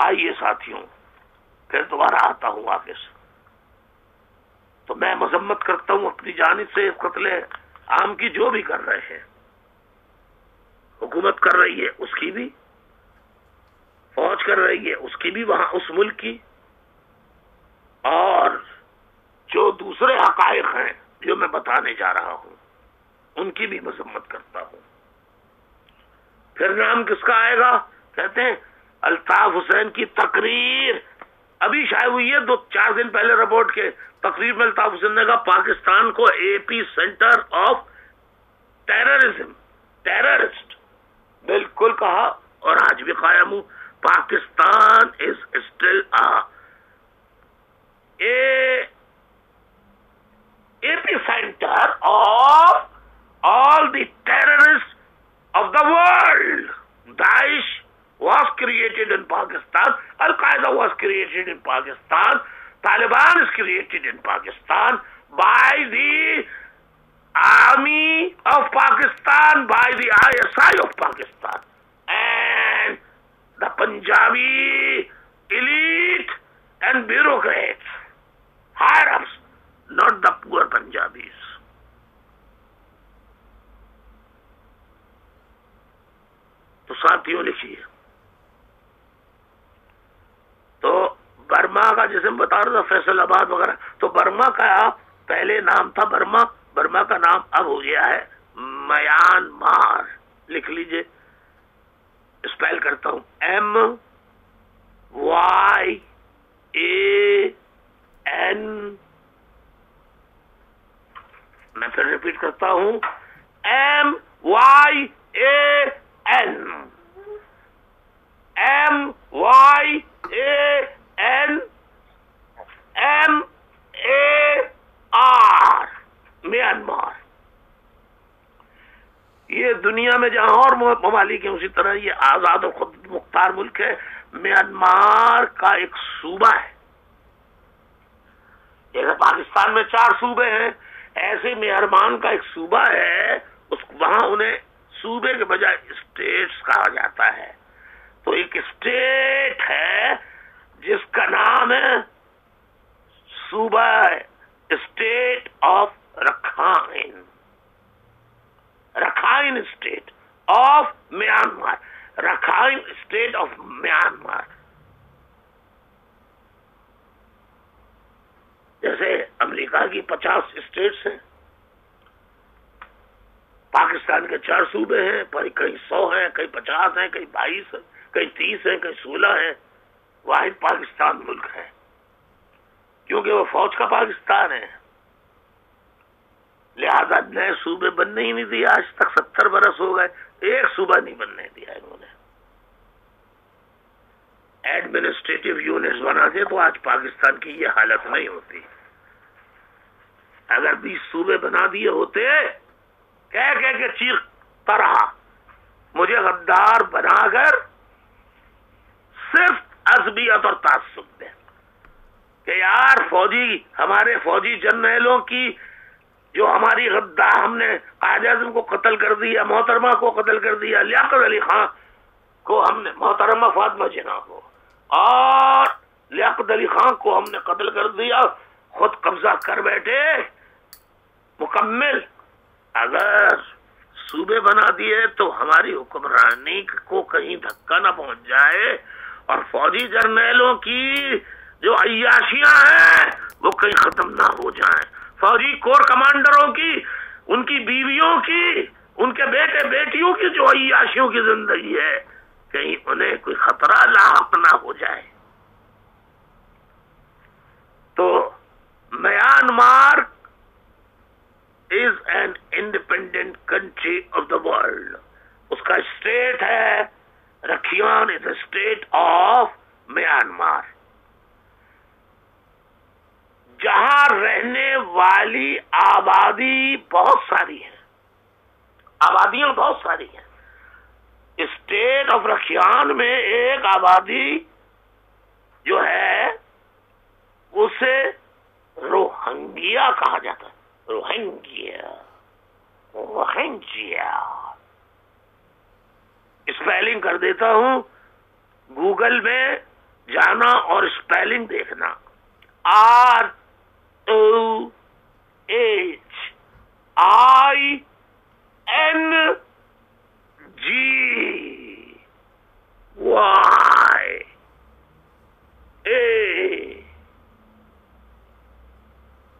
آئیے ساتھیوں پھر دوبارہ آتا ہوں آگے سے. تو میں مذمت کرتا ہوں اپنی جانب سے قتل عام کی جو بھی کر رہے ہیں. حکومت کر رہی ہے اس کی بھی، فوج کر رہی ہے اس کی بھی وہاں اس ملک کی، اور جو دوسرے حقائق ہیں جو میں بتانے جا رہا ہوں ان کی بھی مذمت کرتا ہوں. پھر نام کس کا آئے گا؟ کہتے ہیں الطاف حسین کی تقریر ابھی شائع ہوئی ہے 2-4 دن پہلے رپورٹ کے. تقریر میں الطاف حسین نے کہا پاکستان کو اے پی سینٹر آف ٹیررزم، ٹیررسٹ بالکل کہا، اور آج بھی قائم ہوں. Pakistan is still a P centre of all the terrorists of the world. Daesh was created in Pakistan. Al-Qaeda was created in Pakistan. Taliban is created in Pakistan by the army of Pakistan, by the ISI of Pakistan. And the Punjabi elite and bureaucrats, higher-ups, not the poor Punjabis. تو ساتھیوں لکھیے. تو Burma کا جیسے میں بتا رہا تھا فیصل آباد وغیرہ، تو برما کا پہلے نام تھا برما، برما کا نام اب ہو گیا ہے میانمار. لکھ لیجئے، اسپیل کرتا ہوں MYAN، میں پھر ریپیٹ کرتا ہوں MYAN میانمار. یہ دنیا میں جہاں اور ممالک ہیں اسی طرح یہ آزاد اور خود مختار ملک ہے. میانمار کا ایک صوبہ ہے، جیسے پاکستان میں 4 صوبے ہیں ایسے میانمار کا ایک صوبہ ہے. وہاں انہیں صوبے کے بجائے اسٹیٹس کہا جاتا ہے. تو ایک اسٹیٹ ہے جس کا نام ہے صوبہ state of Rakhine, Rakhine state of Myanmar, Rakhine state of Myanmar. جیسے امریکہ کی 50 اسٹیٹس ہیں، پاکستان کے 4 صوبے ہیں، پر کئی 100 ہیں، کئی 50 ہیں، کئی 22 ہیں، کئی 30 ہیں، کئی 16 ہیں. واحد پاکستان ملک ہے کیونکہ وہ فوج کا پاکستان ہے. لہذا نئے صوبے بننے ہی نہیں دیا آج تک. 70 برس ہو گئے، ایک صوبہ نہیں بننے دیا انہوں نے. ایڈمنسٹریٹو یونٹس بناتے تو آج پاکستان کی یہ حالت نہیں ہوتی. اگر 20 صوبے بنا دیے ہوتے، کہہ کے چیختا رہا مجھے غدار بنا کر صرف عصبیت اور تعصب دے کہ یار فوجی، ہمارے فوجی جرنیلوں کی جو ہماری ہم نے قائد اعظم کو قتل کر دیا، محترمہ کو قتل کر دیا، لیاقت علی خان کو ہم نے، محترمہ فاطمہ جناح کو، اور لیاقت علی خان کو ہم نے قتل کر دیا، خود قبضہ کر بیٹھے مکمل. اگر صوبے بنا دیے تو ہماری حکمرانی کو کہیں دھکا نہ پہنچ جائے، اور فوجی جرنیلوں کی جو عیاشیاں ہیں وہ کہیں ختم نہ ہو جائیں. فوجی کور کمانڈروں کی، ان کی بیویوں کی، ان کے بیٹے بیٹیوں کی جو عیاشیوں کی زندگی ہے کہیں انہیں کوئی خطرہ لاحق نہ ہو جائے. تو Myanmar is an independent country of the world. اس کا اسٹیٹ ہے رکھیان is a state of Myanmar. جہاں رہنے والی آبادی بہت ساری ہے، آبادیاں بہت ساری ہیں. اسٹیٹ آف رکھیان میں ایک آبادی جو ہے اسے روہنگیا کہا جاتا ہے. روہنگیا اسپیلنگ کر دیتا ہوں گوگل میں جانا اور اسپیلنگ دیکھنا. ROHINGYA.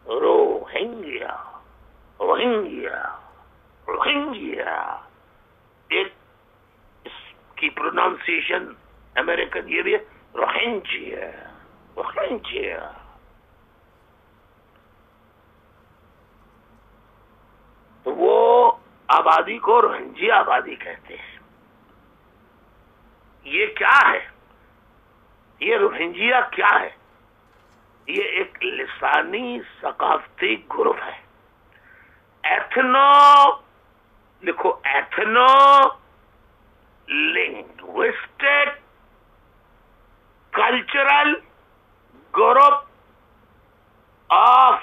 روہنگیا. روہنگیا. روہنگیا. ایک اس کی پروناؤنسیشن امریکن یہ بھی ہے روہنگیا. روہنگیا. تو وہ آبادی کو روہنگیا آبادی کہتے ہیں. یہ کیا ہے؟ یہ روہنگیا کیا ہے؟ یہ ایک لسانی ثقافتی گروپ ہے. ایتھنو لکھو، ethno linguistic cultural group of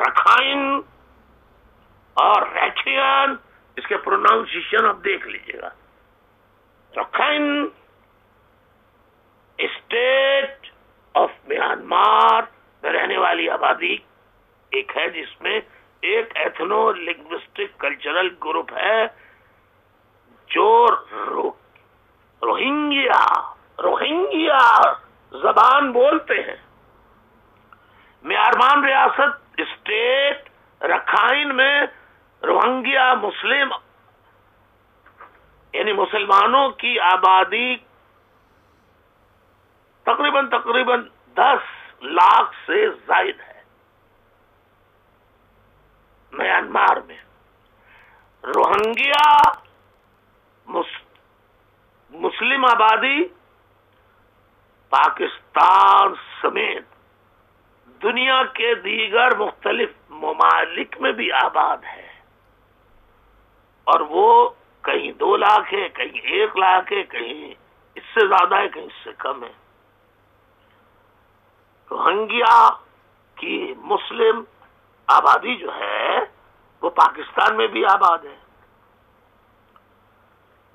Rakhine اور ریکھین. اس کے پروناؤنسیشن آپ دیکھ لیجیے گا. رکھائن اسٹیٹ آف میانمار میں رہنے والی آبادی ایک ہے، جس میں ایک ایتھنو لنگوسٹک کلچرل گروپ ہے جو روہنگیا روہنگیا زبان بولتے ہیں. میانمار ریاست اسٹیٹ رکھائن میں روہنگیا مسلم یعنی مسلمانوں کی آبادی تقریباً 10 لاکھ سے زائد ہے میانمار میں. روہنگیا مسلم آبادی پاکستان سمیت دنیا کے دیگر مختلف ممالک میں بھی آباد ہے، اور وہ کہیں 2 لاکھ ہے، کہیں 1 لاکھ ہے، کہیں اس سے زیادہ ہے، کہیں اس سے کم ہے. روہنگیا کی مسلم آبادی جو ہے وہ پاکستان میں بھی آباد ہے.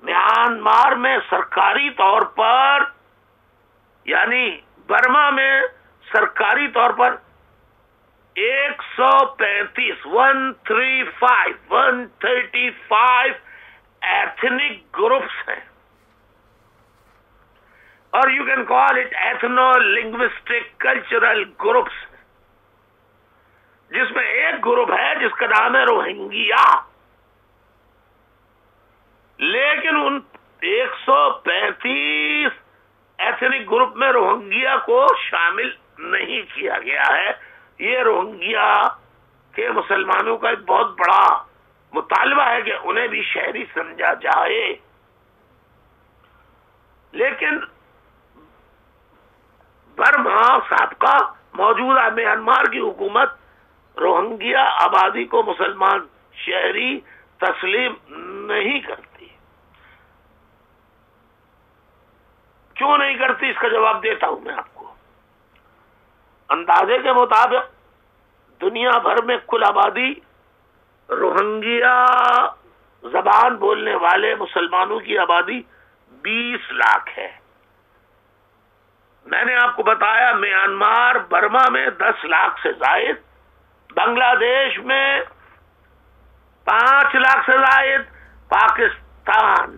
میانمار میں سرکاری طور پر یعنی برما میں سرکاری طور پر 135 ایتھنک گروپس ہیں، اور you can call it ethno linguistic cultural groups, جس میں ایک گروپ ہے جس کا نام ہے روہنگیا. لیکن ان 135 ایتھنک گروپ میں روہنگیا کو شامل نہیں کیا گیا ہے. یہ روہنگیا کے مسلمانوں کا ایک بہت بڑا مطالبہ ہے کہ انہیں بھی شہری سمجھا جائے. لیکن برما سابقہ موجودہ میانمار کی حکومت روہنگیا آبادی کو مسلمان شہری تسلیم نہیں کرتی. کیوں نہیں کرتی؟ اس کا جواب دیتا ہوں میں آپ کو. اندازے کے مطابق دنیا بھر میں کل آبادی روہنگیا زبان بولنے والے مسلمانوں کی آبادی 20 لاکھ ہے. میں نے آپ کو بتایا میانمار برما میں 10 لاکھ سے زائد، بنگلہ دیش میں 5 لاکھ سے زائد، پاکستان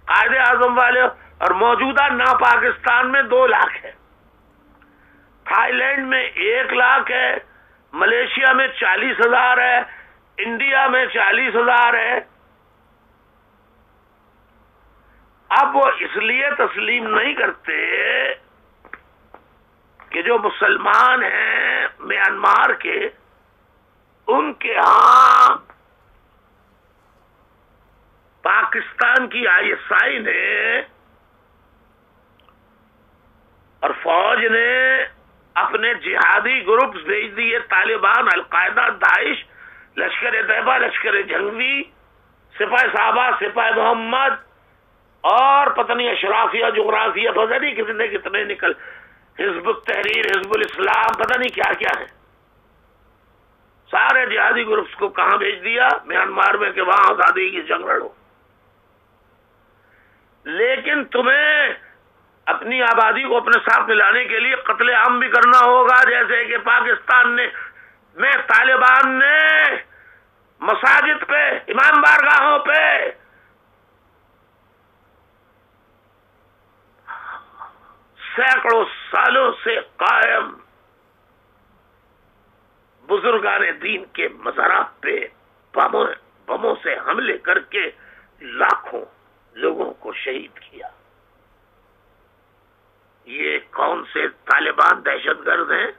قائد اعظم والے اور موجودہ نا پاکستان میں 2 لاکھ ہے. تھائی لینڈ میں 1 لاکھ ہے، ملیشیا میں 40,000 ہے، انڈیا میں 40,000 ہے. اب وہ اس لیے تسلیم نہیں کرتے کہ جو مسلمان ہیں میانمار کے، ان کے ہاں پاکستان کی ISI نے اور فوج نے اپنے جہادی گروپس بھیج دیے. طالبان، القاعدہ، داعش، لشکر طیبہ، لشکر جنگی، سپاہ صحابہ، سپاہ محمد اور پتہ نہیں اشرافیہ، جغرافیہ، پتہ نہیں کتنے نکل، حزب التحریر، حزب الاسلام، پتہ نہیں کیا کیا ہے. سارے جہادی گروپس کو کہاں بھیج دیا؟ میانمار میں، کہ وہاں آزادی کی جنگ لڑو. لیکن تمہیں اپنی آبادی کو اپنے ساتھ ملانے کے لیے قتل عام بھی کرنا ہوگا، جیسے کہ پاکستان میں طالبان نے مساجد پہ، امام بارگاہوں پہ سینکڑوں سالوں سے قائم بزرگان دین کے مزارات پہ بموں سے حملے کر کے لاکھوں لوگوں کو شہید کیا۔ یہ کون سے طالبان دہشت گرد ہیں؟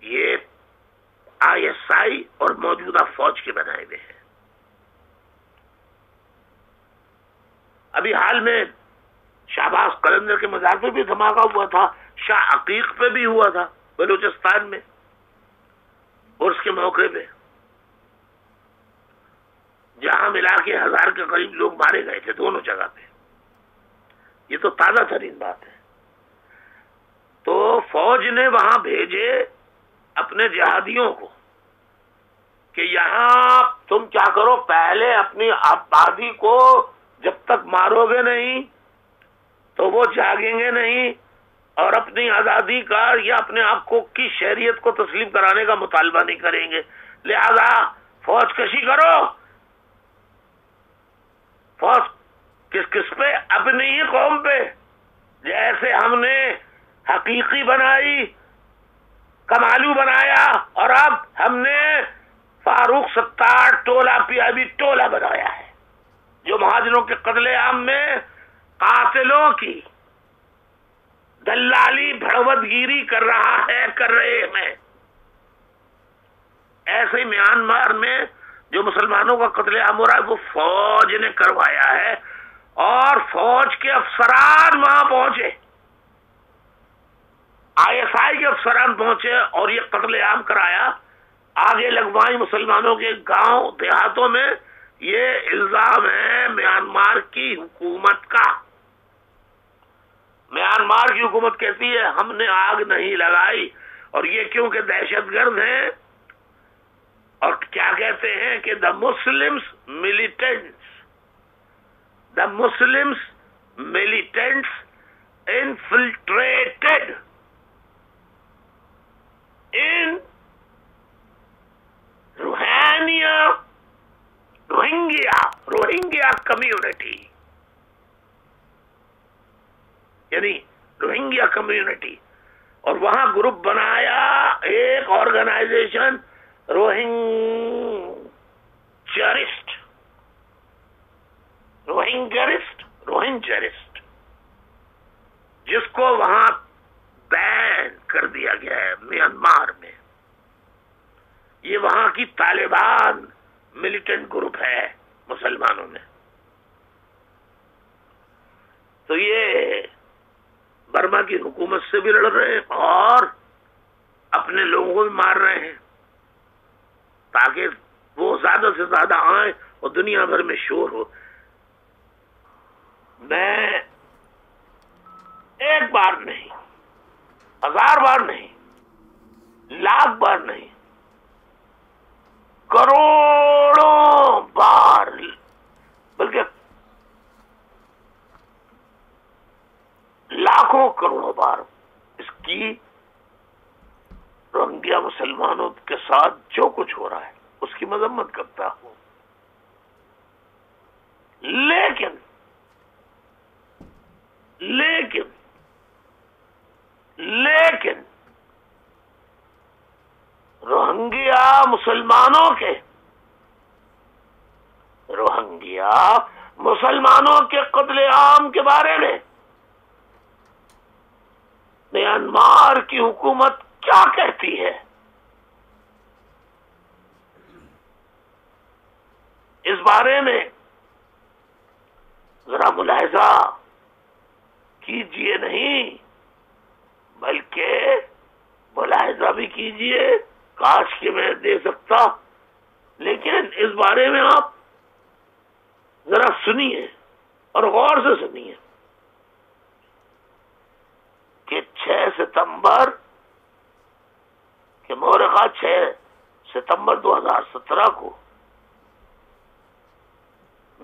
یہ ISI اور موجودہ فوج کے بنائے ہوئے ہیں۔ ابھی حال میں شہباز قلندر کے مزار پہ بھی دھماکہ ہوا تھا، شاہ عقیق پہ بھی ہوا تھا بلوچستان میں، اور اس کے موقع پہ جہاں ملا کے 1000 کے قریب لوگ مارے گئے تھے دونوں جگہ پہ۔ یہ تو تازہ ترین بات ہے۔ تو فوج نے وہاں بھیجے اپنے جہادیوں کو کہ یہاں تم کیا کرو، پہلے اپنی آبادی کو جب تک مارو گے نہیں تو وہ جاگیں گے نہیں، اور اپنی آزادی کا یا اپنے آپ کو کی شہریت کو تسلیم کرانے کا مطالبہ نہیں کریں گے، لہذا فوج کشی کرو۔ فوج کس پہ؟ اپنی ہی قوم پہ، جیسے ہم نے حقیقی بنائی، کمالو بنایا، اور اب ہم نے فاروق ستار ٹولہ پیابی ٹولہ بنایا ہے، جو مہاجروں کے قتل عام میں قاتلوں کی دلالی بھڑوت گیری کر رہے ہیں۔ ایسے ہی میانمار میں جو مسلمانوں کا قتل عام ہو رہا ہے وہ فوج نے کروایا ہے، اور فوج کے افسران وہاں پہنچے، ISI کے افسران پہنچے اور یہ قتل عام کرایا، آگے لگوائی مسلمانوں کے گاؤں دیہاتوں میں۔ یہ الزام ہے میانمار کی حکومت کا۔ میانمار کی حکومت کہتی ہے ہم نے آگ نہیں لگائی، اور یہ کیونکہ دہشت گرد ہیں، اور کیا کہتے ہیں کہ the Muslims militants infiltrated in Rohingya community, یعنی روہنگیا کمیونٹی، اور وہاں گروپ بنایا ایک آرگنائزیشن روہنجرسٹ، جس کو وہاں بین کر دیا گیا ہے میانمار میں۔ یہ وہاں کی طالبان ملیٹنٹ گروپ ہے مسلمانوں میں۔ تو یہ برما کی حکومت سے بھی لڑ رہے ہیں اور اپنے لوگوں کو بھی مار رہے ہیں، تاکہ وہ زیادہ سے زیادہ آئیں اور دنیا بھر میں شور ہو۔ میں ایک بار نہیں، 1000 بار نہیں، لاکھ بار نہیں، کروڑوں بار، بلکہ لاکھوں کروڑوں بار اس کی روہنگیا مسلمانوں کے ساتھ جو کچھ ہو رہا ہے اس کی مذمت کرتا ہوں، لیکن روہنگیا مسلمانوں کے قتل عام کے بارے میں میانمار کی حکومت کیا کہتی ہے، اس بارے میں ذرا ملاحظہ کیجئے، نہیں بلکہ ملاحظہ بھی کیجئے، کاش کہ میں دے سکتا، لیکن اس بارے میں آپ ذرا سنیے اور غور سے سنیے کہ 6 ستمبر کے مورخہ 6 ستمبر 2017 کو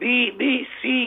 BBC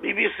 BBC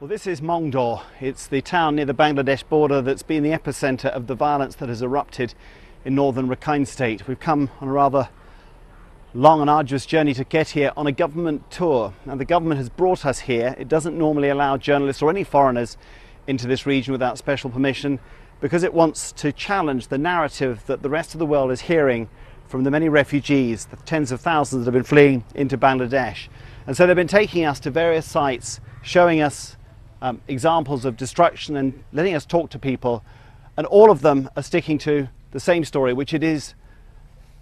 Well, this is Mongdor. It's the town near the Bangladesh border that's been the epicenter of the violence that has erupted in northern Rakhine State. We've come on a rather long and arduous journey to get here on a government tour. Now, the government has brought us here. It doesn't normally allow journalists or any foreigners into this region without special permission, because it wants to challenge the narrative that the rest of the world is hearing from the many refugees, the tens of thousands that have been fleeing into Bangladesh. And so they've been taking us to various sites, showing us examples of destruction and letting us talk to people, and all of them are sticking to the same story, which it is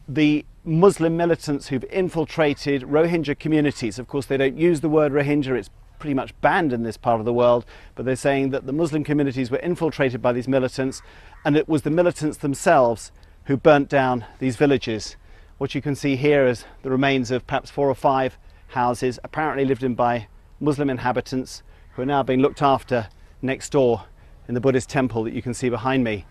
the Muslim militants who've infiltrated Rohingya communities. Of course, they don't use the word Rohingya, it's pretty much banned in this part of the world, but they're saying that the Muslim communities were infiltrated by these militants, and it was the militants themselves who burnt down these villages. What you can see here is the remains of perhaps 4 or 5 houses apparently lived in by Muslim inhabitants, who are now being looked after next door in the Buddhist temple that you can see behind me.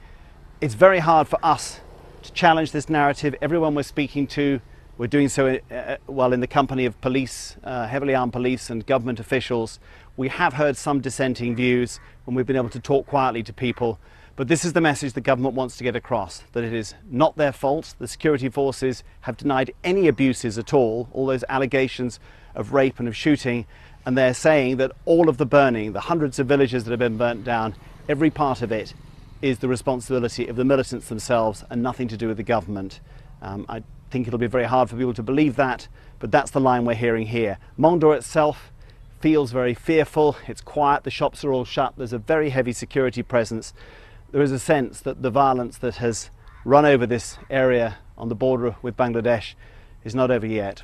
It's very hard for us to challenge this narrative. Everyone we're speaking to, we're doing so well in the company of police, heavily armed police and government officials. We have heard some dissenting views when we've been able to talk quietly to people, but this is the message the government wants to get across, that it is not their fault. The security forces have denied any abuses at all those allegations of rape and of shooting, and they're saying that all of the burning, the hundreds of villages that have been burnt down, every part of it is the responsibility of the militants themselves and nothing to do with the government. I think it'll be very hard for people to believe that, but that's the line we're hearing here. Mongdor itself feels very fearful. It's quiet, the shops are all shut, there's a very heavy security presence. There is a sense that the violence that has run over this area on the border with Bangladesh is not over yet.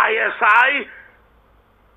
ISI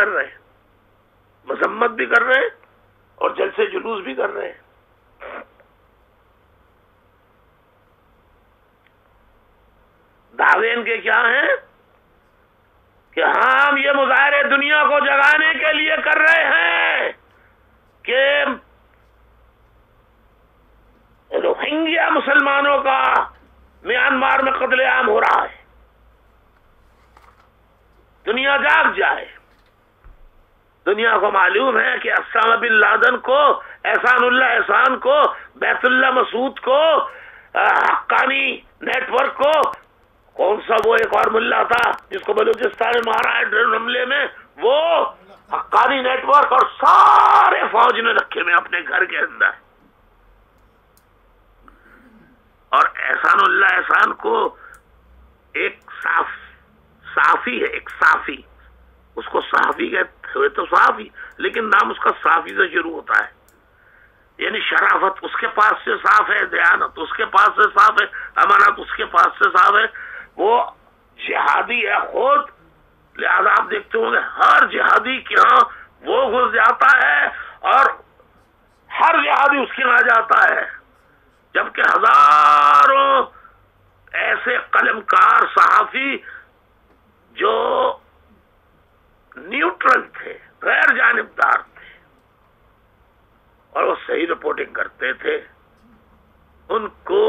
کر رہے ہیں، مذمت بھی کر رہے ہیں اور جلسے جلوس بھی کر رہے ہیں۔ دعوے ان کے کیا ہیں کہ ہم یہ مظاہرے دنیا کو جگانے کے لیے کر رہے ہیں کہ روہنگیا مسلمانوں کا میانمار میں قتل عام ہو رہا ہے، دنیا جاگ جائے۔ دنیا کو معلوم ہے کہ اسامہ بن لادن کو، احسان اللہ احسان کو، بیت اللہ مسعود کو، حقانی نیٹ ورک کو، کون سا وہ ایک اور ملا تھا جس کو بلوچستان میں مارا ہے ڈرون حملے میں، وہ حقانی نیٹ ورک اور سارے فوج نے رکھے میں اپنے گھر کے اندر، اور احسان اللہ احسان کو ایک صافی ہے، ایک صافی، اس کو صحافی کہتے ہوئے تو صحافی، لیکن نام اس کا صافی سے شروع ہوتا ہے، یعنی شرافت اس کے پاس سے صاف ہے، دیانت اس کے پاس سے صاف ہے، امانت اس کے پاس سے صاف ہے، وہ جہادی ہے خود، لہذا آپ دیکھتے ہوں گے ہر جہادی کے ہاں وہ گھس جاتا ہے اور ہر جہادی اس کے یہاں جاتا ہے، جبکہ ہزاروں ایسے قلمکار صحافی جو نیوٹرل تھے، غیر جانبدار تھے اور وہ صحیح رپورٹنگ کرتے تھے، ان کو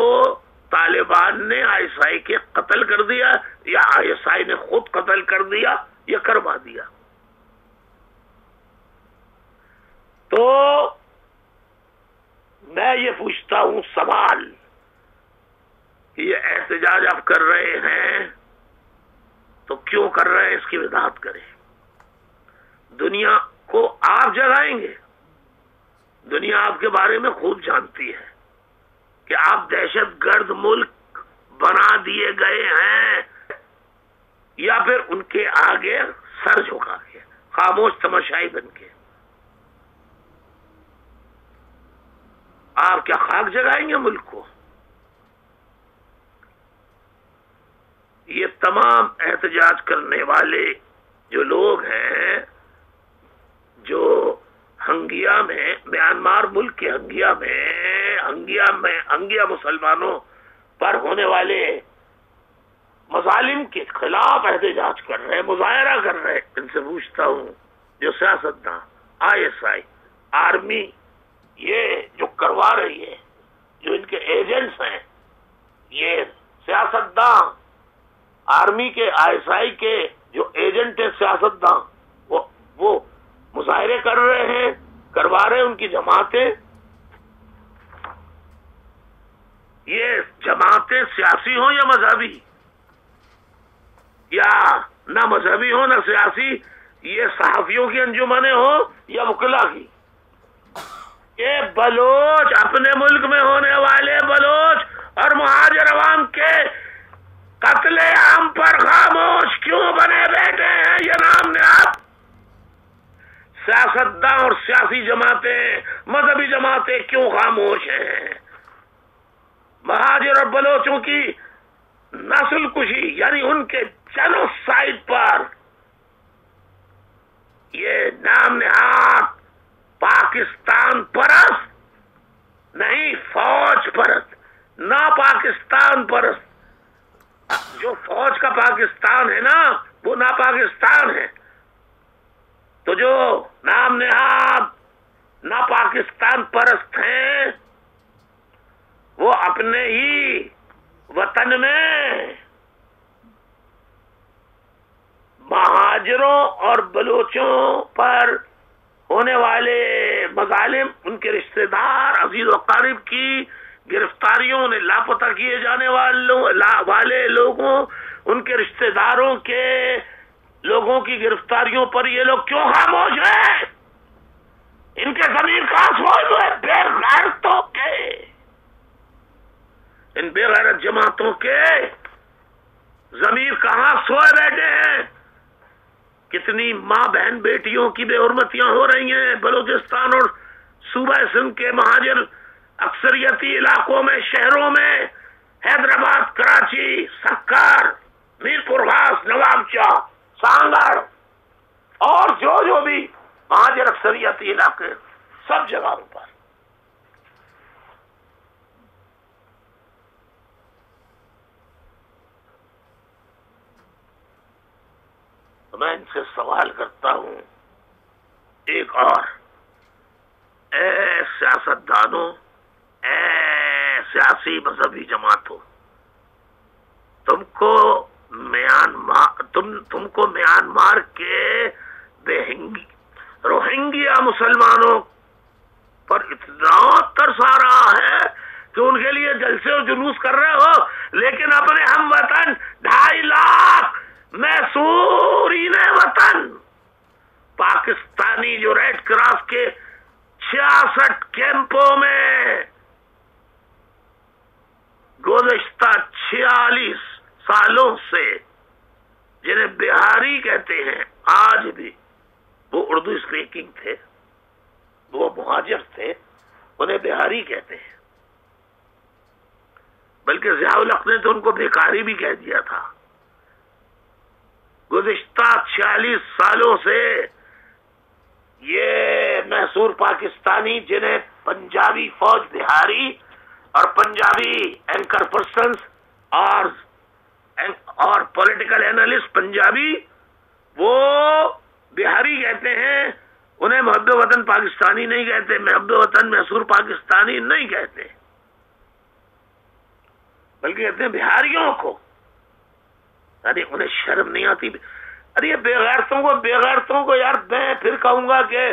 طالبان نے آئی ایس آئی کے قتل کر دیا یا آئی ایس آئی نے خود قتل کر دیا یا کروا دیا۔ تو میں یہ پوچھتا ہوں سوال کہ یہ احتجاج آپ کر رہے ہیں تو کیوں کر رہے ہیں، اس کی وضاحت کریں۔ دنیا کو آپ جگائیں گے، دنیا آپ کے بارے میں خوب جانتی ہے کہ آپ دہشت گرد ملک بنا دیے گئے ہیں، یا پھر ان کے آگے سر جھکا کے خاموش تماشائی بن کے آپ کیا خاک جگائیں گے ملک کو؟ یہ تمام احتجاج کرنے والے جو لوگ ہیں، جو ہنگیا میں، میانمار ملک کے ہنگیا مسلمانوں پر ہونے والے مظالم کے خلاف احتجاج کر رہے ہیں، مظاہرہ کر رہے ہیں، ان سے پوچھتا ہوں جو سیاستداں، آئی ایس آئی، آرمی یہ جو کروا رہی ہے، جو ان کے ایجنٹس ہیں، یہ سیاستداں آرمی کے، آئی ایس آئی کے جو ایجنٹ ہیں، سیاستداں، وہ مظاہرے کر رہے ہیں، کروا رہے ہیں ان کی جماعتیں۔ یہ جماعتیں سیاسی ہوں یا مذہبی، یا نہ مذہبی ہوں نہ سیاسی، یہ صحافیوں کی انجمنیں ہوں یا وکلا کی، یہ بلوچ اپنے ملک میں ہونے والے بلوچ اور مہاجر عوام کے قتل عام پر خاموش کیوں بنے بیٹھے ہیں؟ یہ نام نہاد سیاستداں اور سیاسی جماعتیں، مذہبی جماعتیں کیوں خاموش ہیں؟ مہاجر اور بلوچوں کی نسل کشی یعنی ان کے جنوسائیڈ پر یہ نام نہاد پاکستان پرست نہیں، فوج پرست، نہ پاکستان پرست۔ جو فوج کا پاکستان ہے نا، وہ نہ پاکستان ہے، تو جو نام نہاد نہ پاکستان پرست ہیں وہ اپنے ہی وطن میں مہاجروں اور بلوچوں پر ہونے والے مظالم، ان کے رشتہ دار، عزیز و اقارب کی گرفتاریوں نے، لاپتہ کیے جانے والے لوگوں، ان کے رشتہ داروں کے لوگوں کی گرفتاریوں پر یہ لوگ کیوں خاموش ہیں؟ ان کے ضمیر کہاں سوئے ہوئے؟ بے غیرتوں کے، ان بے غیرت جماعتوں کے ضمیر کہاں سوئے بیٹھے ہیں؟ کتنی ماں بہن بیٹیوں کی بے حرمتیاں ہو رہی ہیں بلوچستان اور صوبہ سندھ کے مہاجر اکثریتی علاقوں میں، شہروں میں، حیدرآباد، کراچی، سکر، میر پور خاص، نواب شاہ، سانگڑ، اور جو بھی مہاجر اکثریتی علاقے سب جگہوں پر میں ان سے سوال کرتا ہوں ایک اور، اے سیاستدانوں، اے سیاسی مذہبی جماعتوں، تم کو میانمار کے روہنگیا مسلمانوں پر اتنا ترس آ رہا ہے کہ ان کے لیے جلسے اور جلوس کر رہے ہو، لیکن اپنے ہم وطن 2.5 لاکھ محصورین وطن پاکستانی جو ریڈ کراس کے 66 کیمپوں میں گزشتہ 46 سالوں سے، جنہیں بہاری کہتے ہیں، آج بھی وہ اردو اسپیکنگ تھے، وہ مہاجر تھے، انہیں بہاری کہتے ہیں، بلکہ ضیاء الحق نے تو ان کو بیکاری بھی کہہ دیا تھا۔ گزشتہ 46 سالوں سے یہ محصور پاکستانی، جنہیں پنجابی فوج بہاری اور پنجابی اینکر پرسنز اور پولیٹیکل اینالسٹ پنجابی، وہ بہاری کہتے ہیں، انہیں محب وطن پاکستانی نہیں کہتے، محب وطن محصور پاکستانی نہیں کہتے، بلکہ کہتے ہیں بہاریوں کو۔ ارے انہیں شرم نہیں آتی؟ ارے بے غیرتوں کو یار میں پھر کہوں گا کہ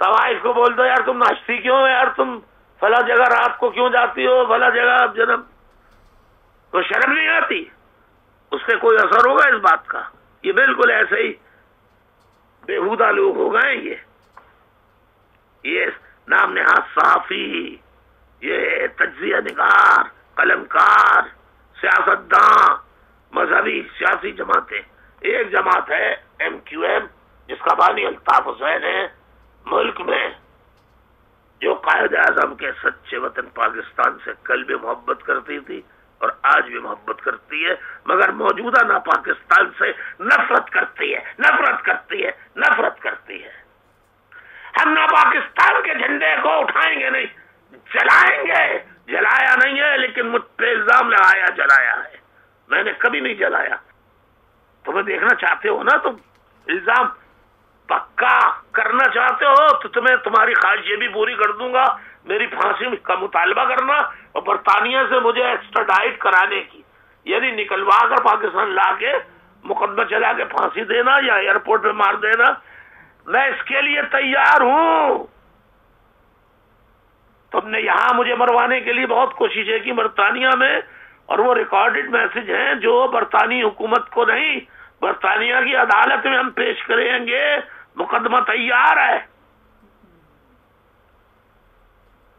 طوائف کو بول دو یار تم ناشتی کیوں ہو یار، تم فلاں جگہ رات کو کیوں جاتی ہو، فلاں جگہ جنم، تو شرم نہیں آتی؟ اس سے کوئی اثر ہوگا اس بات کا؟ یہ بالکل ایسے ہی بےہودہ لوگ ہو گئے یہ نام نہاد صحافی، یہ تجزیہ نگار، قلمکار، سیاستداں، مذہبی سیاسی جماعتیں۔ ایک جماعت ہے MQM، جس کا بانی الطاف حسین ہے، ملک میں جو قائد اعظم کے سچے وطن پاکستان سے کل بھی محبت کرتی تھی اور آج بھی محبت کرتی ہے، مگر موجودہ نا پاکستان سے نفرت کرتی ہے۔ ہم نا پاکستان کے جھنڈے کو اٹھائیں گے نہیں، جلائیں گے، جلایا نہیں ہے، لیکن مجھ پہ الزام لگایا جلایا ہے، میں نے کبھی نہیں جلایا۔ تمہیں دیکھنا چاہتے ہو نا، تم الزام پکا کرنا چاہتے ہو تو تمہیں تمہاری خواہش یہ بھی پوری کر دوں گا، میری پھانسی کا مطالبہ کرنا اور برطانیہ سے مجھے ایکسٹراڈائٹ کرانے کی، یعنی نکلوا کر پاکستان لا کے مقدمہ چلا کے پھانسی دینا یا ایئرپورٹ پہ مار دینا، میں اس کے لیے تیار ہوں۔ تم نے یہاں مجھے مروانے کے لیے بہت کوششیں کی برطانیہ میں، اور وہ ریکارڈڈ میسج ہیں جو برطانوی حکومت کو نہیں، برطانیہ کی عدالت میں ہم پیش کریں گے، مقدمہ تیار ہے۔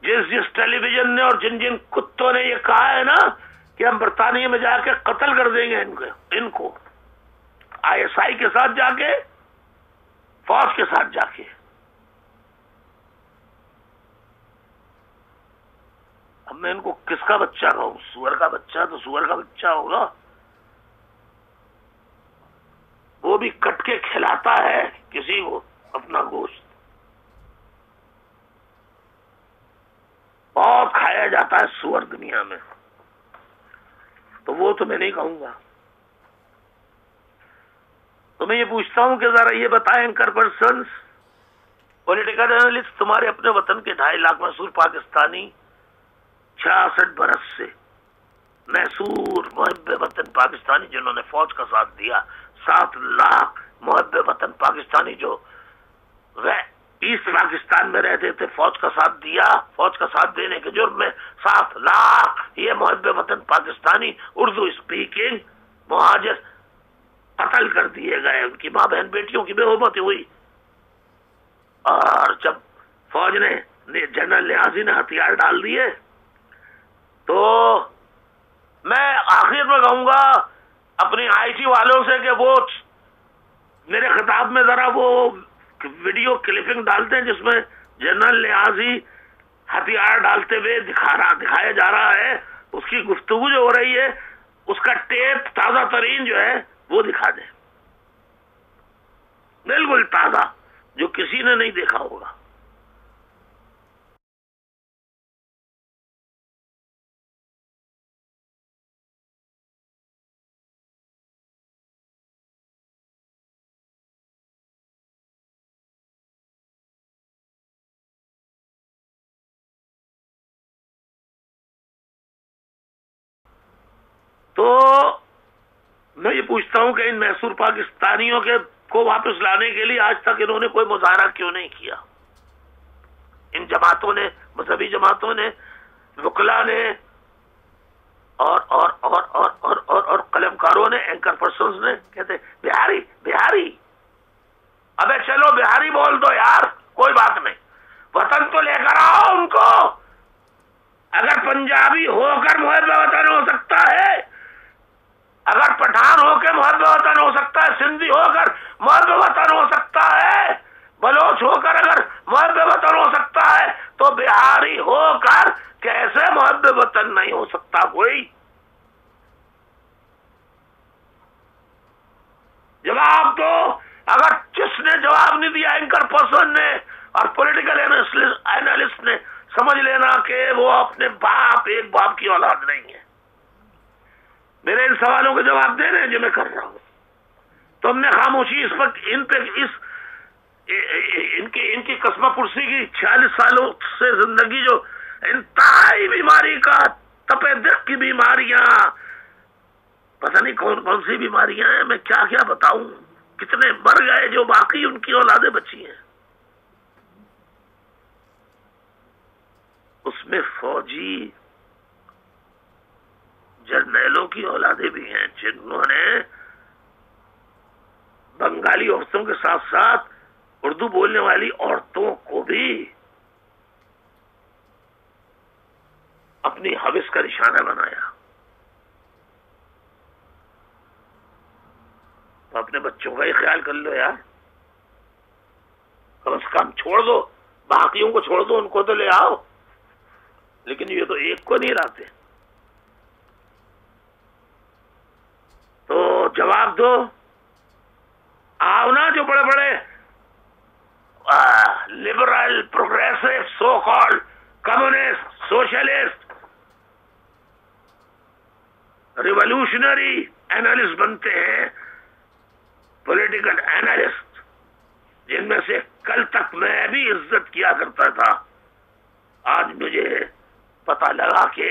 جس ٹیلی ویژن نے اور جن کتوں نے یہ کہا ہے نا کہ ہم برطانیہ میں جا کے قتل کر دیں گے ان کو، ISI کے ساتھ جا کے، فوج کے ساتھ جا کے، اب میں ان کو کس کا بچہ کہوں؟ سور کا بچہ تو سور کا بچہ ہوگا، وہ بھی کٹ کے کھلاتا ہے کسی کو اپنا گوشت، بہت کھایا جاتا ہے سور دنیا میں، تو وہ تو میں نہیں کہوں گا۔ تو میں یہ پوچھتا ہوں کہ ذرا یہ بتائیں اینکر پرسنز، پولیٹیکل اینالسٹ، تمہارے اپنے وطن کے 2.5 لاکھ محصور پاکستانی 66 برس سے محصور محب وطن پاکستانی جنہوں نے فوج کا ساتھ دیا، 7 لاکھ محب وطن پاکستانی جو ایسٹ پاکستان میں رہتے تھے، فوج کا ساتھ دیا، فوج کا ساتھ دینے کے جرم میں 7 لاکھ یہ محب وطن پاکستانی اردو اسپیکنگ مہاجر قتل کر دیے گئے، ان کی ماں بہن بیٹیوں کی بے حرمتی ہوئی۔ اور جب فوج نے جنرل نیازی نے ہتھیار ڈال دیے تو میں آخر میں کہوں گا اپنی IT والوں سے کہ وہ میرے خطاب میں ذرا وہ ویڈیو کلپنگ ڈالتے ہیں جس میں جنرل نیازی ہتھیار ڈالتے ہوئے دکھایا جا رہا ہے، اس کی گفتگو جو ہو رہی ہے اس کا ٹیپ تازہ ترین جو ہے وہ دکھا دیں۔ بالکل تازہ، جو کسی نے نہیں دیکھا ہوگا. تو میں یہ پوچھتا ہوں کہ ان محصور پاکستانیوں کو واپس لانے کے لیے آج تک انہوں نے کوئی مظاہرہ کیوں نہیں کیا؟ ان جماعتوں نے، مذہبی جماعتوں نے، وکلا نے، اور اور اور اور اور اور, اور قلمکاروں نے، اینکر پرسنز نے. کہتے بہاری بہاری، ابے چلو بہاری بول دو یار، کوئی بات نہیں، وطن تو لے کر آؤ ان کو. اگر پنجابی ہو کر محب وطن ہو سکتا ہے، اگر پٹھان ہو کے محب وطن ہو سکتا ہے، سندھی ہو کر محب وطن ہو سکتا ہے، بلوچ ہو کر اگر محب وطن ہو سکتا ہے، تو بہاری ہو کر کیسے محب وطن نہیں ہو سکتا کوئی؟ جواب دو. اگر جس نے جواب نہیں دیا، اینکر پرسن نے اور پولیٹیکل اینالسٹ نے، سمجھ لینا کہ وہ اپنے باپ، ایک باپ کی اولاد نہیں ہے. میرے ان سوالوں کے جواب دے رہے ہیں جو میں کر رہا ہوں. تم نے خاموشی اس وقت ان کی قسمہ پرسی کی 46 سالوں سے زندگی، جو انتہائی بیماری کا، تپے دق کی بیماریاں، پتہ نہیں کون کون سی بیماریاں ہیں، میں کیا کیا بتاؤں، کتنے مر گئے جو باقی ان کی اولادیں بچی ہیں. اس میں فوجی جرنیلوں کی اولادیں بھی ہیں جنہوں نے بنگالی عورتوں کے ساتھ ساتھ اردو بولنے والی عورتوں کو بھی اپنی حوث کا نشانہ بنایا. تو اپنے بچوں کا ہی خیال کر لو یار، کم از کم چھوڑ دو، باقیوں کو چھوڑ دو، ان کو تو لے آؤ، لیکن یہ تو ایک کو نہیں لاتے. تو جواب دو. آؤ نا، جو بڑے بڑے liberal, progressive, so called communist, socialist, revolutionary analyst بنتے ہیں، پولیٹیکل اینالسٹ، جن میں سے کل تک میں بھی عزت کیا کرتا تھا، آج مجھے پتہ لگا کہ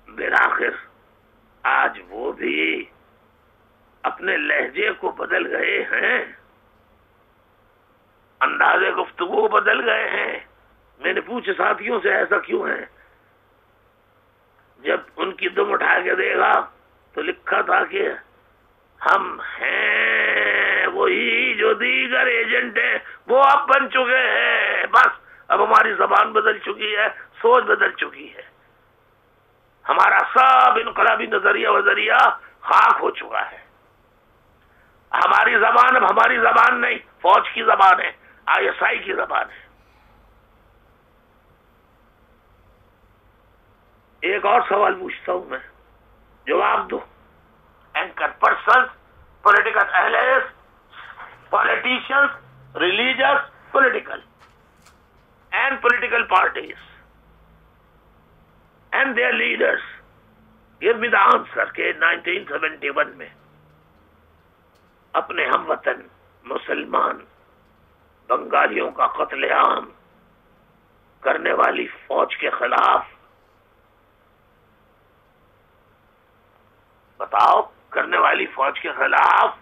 بالآخر آج وہ بھی اپنے لہجے کو بدل گئے ہیں، انداز گفتگو بدل گئے ہیں. میں نے پوچھے ساتھیوں سے ایسا کیوں ہے؟ جب ان کی دم اٹھا کے دے گا تو لکھا تھا کہ ہم ہیں وہی جو دیگر ایجنٹ ہیں، وہ اب بن چکے ہیں، بس اب ہماری زبان بدل چکی ہے، سوچ بدل چکی ہے، ہمارا سب انقلابی نظریہ وظریہ خاک ہو چکا ہے. ہماری زبان اب ہماری زبان نہیں، فوج کی زبان ہے، ISI کی زبان ہے. ایک اور سوال پوچھتا ہوں میں، جواب دو. Anchor persons, political analyst, politicians, religious, political and political parties and their leaders, give me the answer کہ 1971 میں اپنے ہم وطن مسلمان بنگالیوں کا قتل عام کرنے والی فوج کے خلاف، بتاؤ، کرنے والی فوج کے خلاف،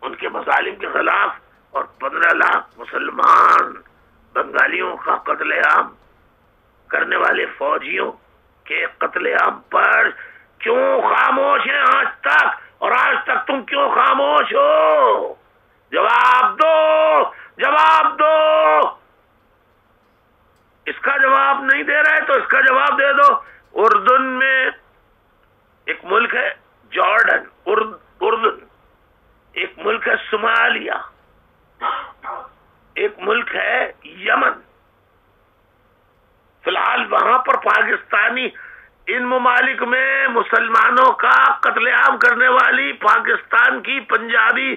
ان کے مظالم کے خلاف، اور 15 لاکھ مسلمان بنگالیوں کا قتل عام کرنے والے فوجیوں کے قتل عام پر کیوں خاموش ہیں آج تک؟ اور آج تک تم کیوں خاموش ہو؟ جواب دو، جواب دو. اس کا جواب نہیں دے رہے تو اس کا جواب دے دو. اردن میں ایک ملک ہے جارڈن، اردن، ایک ملک ہے صومالیہ، ایک ملک ہے یمن. فی الحال وہاں پر پاکستانی ان ممالک میں مسلمانوں کا قتل عام کرنے والی پاکستان کی پنجابی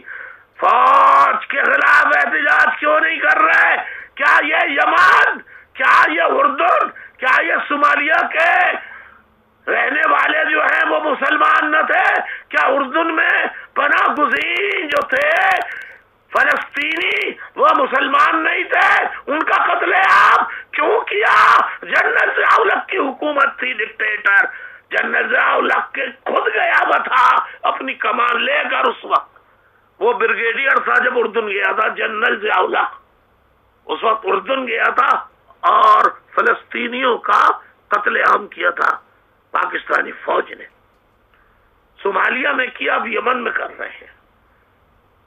فوج کے خلاف احتجاج کیوں نہیں کر رہے؟ کیا یہ یمن، کیا یہ اردن، کیا یہ صومالیہ کے رہنے والے جو ہیں وہ مسلمان نہ تھے؟ کیا اردن میں پناہ گزین جو تھے فلسطینی وہ مسلمان نہیں تھے؟ ان کا قتل عام کیوں کیا؟ جنرل ضیاء الحق کی حکومت تھی، ڈکٹیٹر جنرل ضیاء الحق کے خود گیا ہوا تھا اپنی کمان لے کر، اس وقت وہ بریگیڈیئر تھا جب اردن گیا تھا، جنرل ضیاء الحق اس وقت اردن گیا تھا اور فلسطینیوں کا قتل عام کیا تھا پاکستانی فوج نے۔ صومالیہ میں کیا، اب یمن میں کر رہے ہیں۔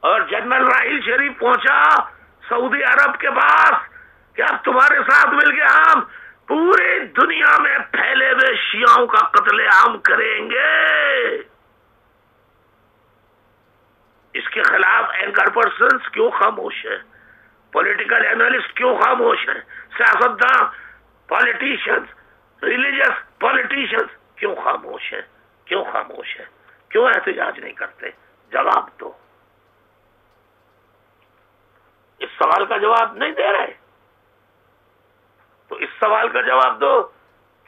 اور جنرل راحیل شریف پہنچا سعودی عرب کے پاس کہ اب تمہارے ساتھ مل کے ہم پوری دنیا میں پھیلے ہوئے شیعوں کا قتل عام کریں گے۔ اس کے خلاف اینکر پرسنز کیوں خاموش ہیں؟ پولیٹیکل اینالسٹ کیوں خاموش ہیں؟ سیاستداں، پالیٹیشنز، ریلیجس پالیٹیشنز کیوں خاموش ہیں؟ کیوں خاموش ہیں؟ کیوں احتجاج نہیں کرتے؟ جواب دو۔ اس سوال کا جواب نہیں دے رہے تو اس سوال کا جواب دو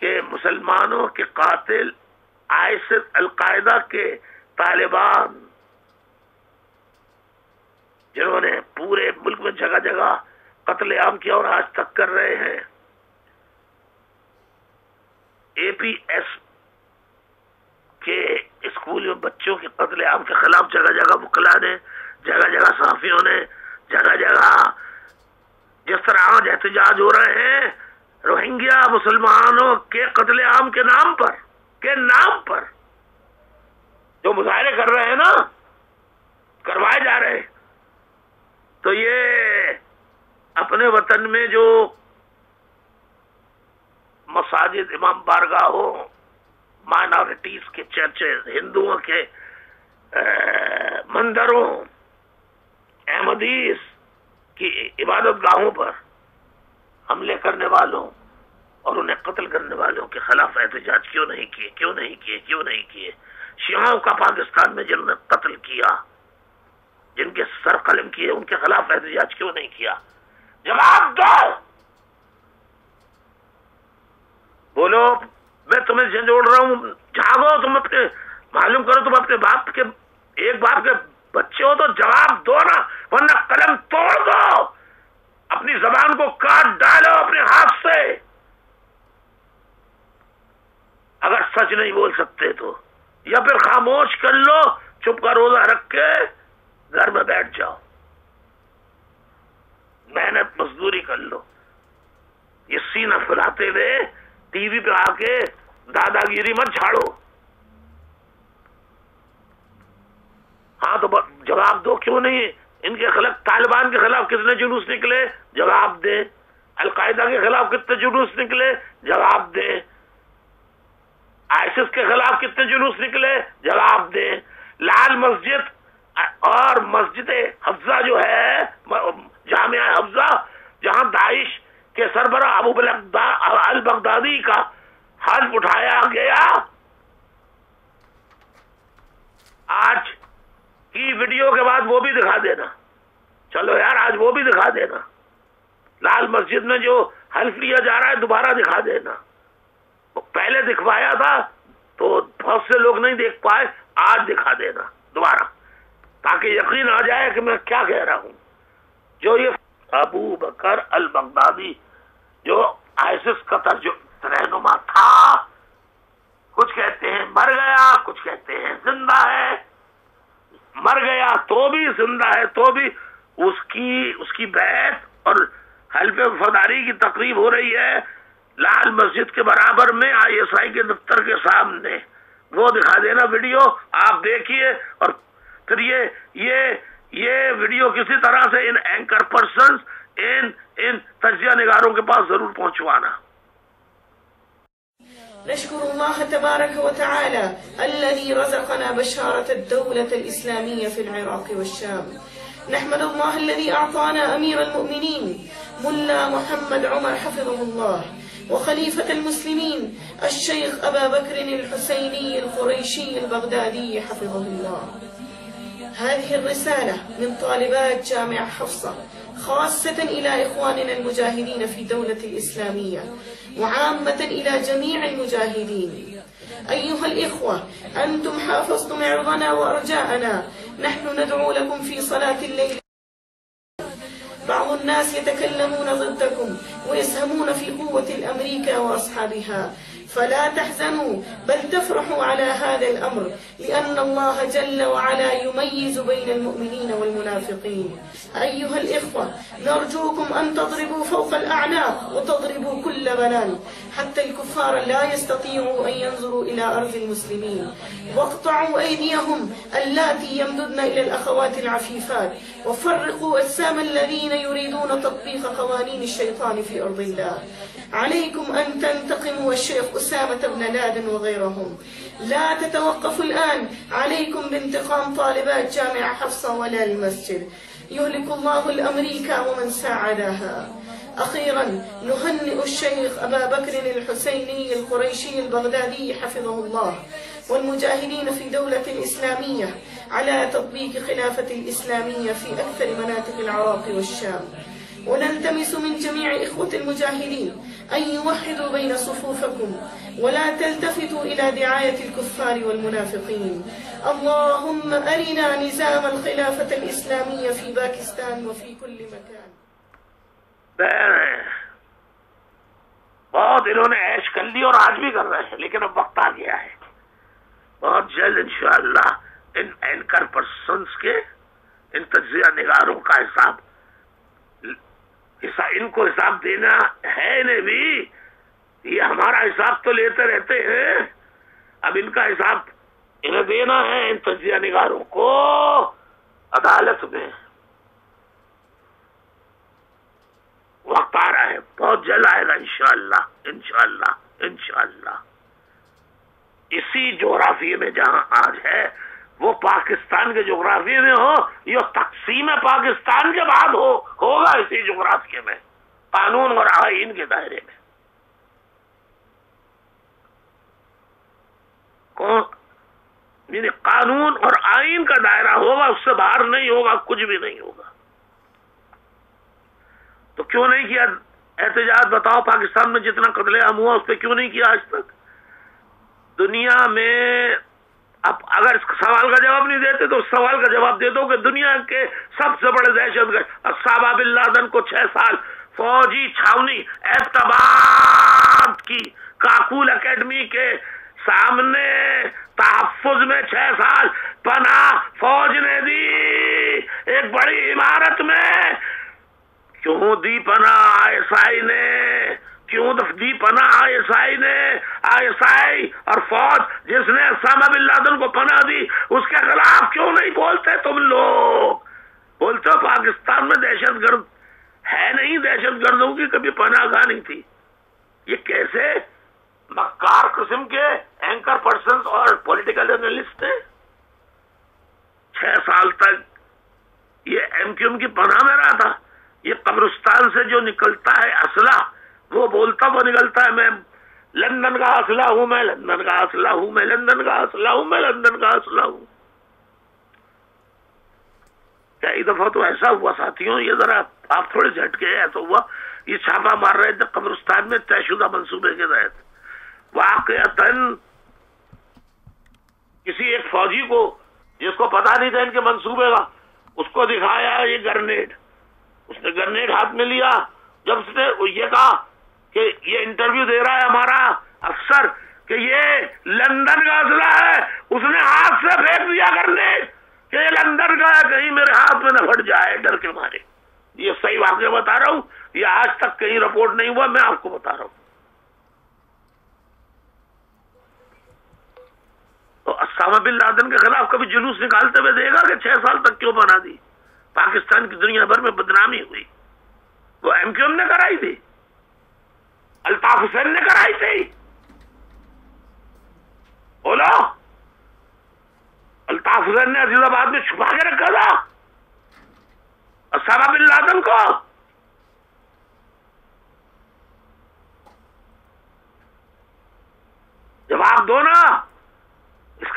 کہ مسلمانوں کے قاتل آئسس، القاعدہ کے طالبان، جنہوں نے پورے ملک میں جگہ جگہ قتل عام کیا اور آج تک کر رہے ہیں، اے پی ایس کے اسکول میں بچوں کے قتل عام کے خلاف جگہ جگہ وکلا نے، جگہ جگہ صحافیوں نے، جگہ جگہ جس طرح آج احتجاج ہو رہے ہیں روہنگیا مسلمانوں کے قتل عام کے نام پر جو مظاہرے کر رہے ہیں نا، کروائے جا رہے ہیں، تو یہ اپنے وطن میں جو مساجد، امام بارگاہ ہو، مائنارٹیز کے چرچز، ہندوؤں کے مندروں، احمدیز کی عبادت گاہوں پر حملے کرنے والوں اور انہیں قتل کرنے والوں کے خلاف احتجاج کیوں نہیں کیے؟ شیعوں کا پاکستان میں جنہوں نے قتل کیا، جن کے سر قلم کیے، ان کے خلاف احتجاج کیوں نہیں کیا؟ جواب دو۔ بولو، میں تمہیں جھنجھوڑ رہا ہوں، جاگو، تم اپنے معلوم کرو، تم اپنے باپ کے، ایک باپ کے بچے ہو تو جواب دو نا، ورنہ قلم توڑ دو، اپنی زبان کو کاٹ ڈالو اپنے ہاتھ سے۔ اگر سچ نہیں بول سکتے تو یا پھر خاموش کر لو، چپ کا روزہ رکھ کے گھر میں بیٹھ جاؤ، محنت مزدوری کر لو۔ یہ سینہ پھلاتے ہوئے ٹی وی پہ آ کے دادا گیری مت جھاڑو۔ ہاں تو جواب دو، کیوں نہیں؟ ان کے خلاف، طالبان کے خلاف کتنے جلوس نکلے؟ جواب دیں۔ القاعدہ کے خلاف کتنے جلوس نکلے؟ جواب دیں۔ آئسس کے خلاف کتنے جلوس نکلے؟ جواب دیں۔ لال مسجد اور مسجد حفظہ جو ہے، جامعہ حفظہ، جہاں داعش کے سربراہ ابو البغدادی کا حلف اٹھایا گیا، آج کی ویڈیو کے بعد وہ بھی دکھا دینا۔ چلو یار، آج وہ بھی دکھا دینا۔ لال مسجد میں جو حلف لیا جا رہا ہے دوبارہ دکھا دینا۔ پہلے دکھوایا تھا تو بہت سے لوگ نہیں دیکھ پائے، آج دکھا دینا دوبارہ، تاکہ یقین آ جائے کہ میں کیا کہہ رہا ہوں۔ جو یہ ابو بکر البغدادی جو آئسس کا رہنما تھا، کچھ کہتے ہیں مر گیا، کچھ کہتے ہیں زندہ ہے، مر گیا تو بھی، زندہ ہے تو بھی، اس کی بیعت اور حلف وفاداری کی تقریب ہو رہی ہے لال مسجد کے برابر میں، آئی ایس آئی کے دفتر کے سامنے۔ وہ دکھا دینا ویڈیو، آپ دیکھیے، اور پھر یہ ویڈیو کسی طرح سے ان اینکر پرسنز، ان تجزیہ نگاروں کے پاس ضرور پہنچوانا۔ نشكر الله تبارك وتعالى الذي رزقنا بشارة الدولة الإسلامية في العراق والشام. نحمد الله الذي أعطانا أمير المؤمنين ملا محمد عمر حفظه الله وخليفة المسلمين الشيخ أبا بكر الحسيني القريشي البغدادي حفظه الله. هذه الرسالة من طالبات جامعة حفصة خاصة إلى إخواننا المجاهدين في دولة الإسلامية وعامة إلى جميع المجاهدين. أيها الإخوة، أنتم حافظتم عرضنا وأرجاءنا، نحن ندعو لكم في صلاة الليل. بعض الناس يتكلمون ضدكم ويسهمون في قوة الأمريكا وأصحابها، فلا تحزنوا بل تفرحوا على هذا الأمر، لأن الله جل وعلا يميز بين المؤمنين والمنافقين. أيها الإخوة، نرجوكم أن تضربوا فوق الأعناق وتضربوا كل بنان حتى الكفار لا يستطيعوا أن ينظروا إلى أرض المسلمين، واقطعوا أيديهم اللاتي يمددن إلى الأخوات العفيفات، وفرقوا أجسام الذين يريدون تطبيق قوانين الشيطان في أرض الله. عليكم أن تنتقموا الشيخ أسامة بن لادن وغيرهم. لا تتوقفوا الآن عليكم بانتقام طالبات جامعة حفصة ولا المسجد. يهلك الله الأمريكا ومن ساعدها. أخيرا نهنئ الشيخ أبا بكر الحسيني القريشي البغدادي حفظه الله والمجاهدين في دولة الإسلامية على تطبيق خلافة الإسلامية في أكثر مناطق العراق والشام، ونلتمس من جميع إخوة المجاهدين أن يوحدوا بين صفوفكم ولا تلتفتوا إلى دعاية الكفار والمنافقين. اللهم أرنا نظام الخلافة الإسلامية في باكستان وفي كل مكان. بہت انہوں نے عیش کر لی اور آج بھی کر رہے ہیں، لیکن اب وقت آ گیا ہے. بہت جلد انشاءاللہ ان اینکر پرسنس کے، ان تجزیہ نگاروں کا حساب ان کو حساب دینا ہے. انہیں بھی یہ ہمارا حساب تو لیتے رہتے ہیں، اب ان کا حساب انہیں دینا ہے ان تجزیہ نگاروں کو عدالت میں. وقت آ رہا ہے، بہت جلد آئے گا انشاءاللہ انشاءاللہ انشاءاللہ. اسی جغرافیے میں جہاں آج ہے وہ پاکستان کے جغرافیے میں ہو، یہ تقسیم پاکستان کے بعد ہوگا اسی جغرافیے میں، قانون اور آئین کے دائرے میں. یعنی قانون اور آئین کا دائرہ ہوگا، اس سے باہر نہیں ہوگا، کچھ بھی نہیں ہوگا. تو کیوں نہیں کیا احتجاج؟ بتاؤ، پاکستان میں جتنا قتل عام ہوا اس پہ کیوں نہیں کیا آج تک؟ دنیا میں اب اگر اس سوال کا جواب نہیں دیتے تو اس سوال کا جواب دے دو کہ دنیا کے سب سے بڑے دہشت گرد اسامہ بن لادن کو 6 سال فوجی چھاونی ایبٹ آباد کی کاکول اکیڈمی کے سامنے تحفظ میں 6 سال پناہ فوج نے دی، ایک بڑی عمارت میں. کیوں دی پناہ آئی ایس آئی نے؟ کیوں دی پناہ آئی ایس آئی نے؟ آئی ایس آئی اور فوج جس نے اسامہ بن لادن کو پناہ دی اس کے خلاف کیوں نہیں بولتے تم لوگ؟ بولتے ہو پاکستان میں دہشت گرد ہے نہیں، دہشت گردوں کی کبھی پناہ گاہ نہیں تھی. یہ کیسے مکار قسم کے اینکر پرسنز اور پولیٹیکل انالسٹ ہیں. 6 سال تک یہ ایم کیو ایم کی پناہ میں رہا تھا. یہ قبرستان سے جو نکلتا ہے اسلحہ وہ بولتا وہ نکلتا ہے میں لندن کا اسلحہ ہوں، میں لندن کا اسلحہ ہوں، میں لندن کا اسلحہ ہوں، میں لندن کا اسلحہ ہوں. کئی دفعہ تو ایسا ہوا ساتھیوں، یہ ذرا آپ تھوڑے جھٹکے ہیں، ایسا ہوا یہ چھاپا مار رہے تھے قبرستان میں طے شدہ منصوبے کے تحت. واقعتاً کسی ایک فوجی کو جس کو پتا نہیں تھا ان کے منصوبے کا، اس کو دکھایا یہ گرنیڈ. اس نے گرنیڈ ہاتھ میں لیا. جب اس نے یہ کہا کہ یہ انٹرویو دے رہا ہے ہمارا افسر کہ یہ لندن کا اسلحہ ہے، اس نے ہاتھ سے پھینک دیا گرنیڈ کہ یہ لندن کا ہے، کہیں میرے ہاتھ میں نہ پھٹ جائے ڈر کے مارے. یہ صحیح واقعہ بتا رہا ہوں، یہ آج تک کہیں رپورٹ نہیں ہوا، میں آپ کو بتا رہا ہوں. تو اسامہ بن لادن کے خلاف کبھی جلوس نکالتے ہوئے دے گا کہ 6 سال تک کیوں بنا دی؟ پاکستان کی دنیا بھر میں بدنامی ہوئی. وہ ایم کیو ایم نے کرائی تھی، الطاف حسین نے کرائی تھی. بولو، الطاف حسین نے عزیز آباد میں چھپا کے رکھا تھا اسامہ بن لادن کو.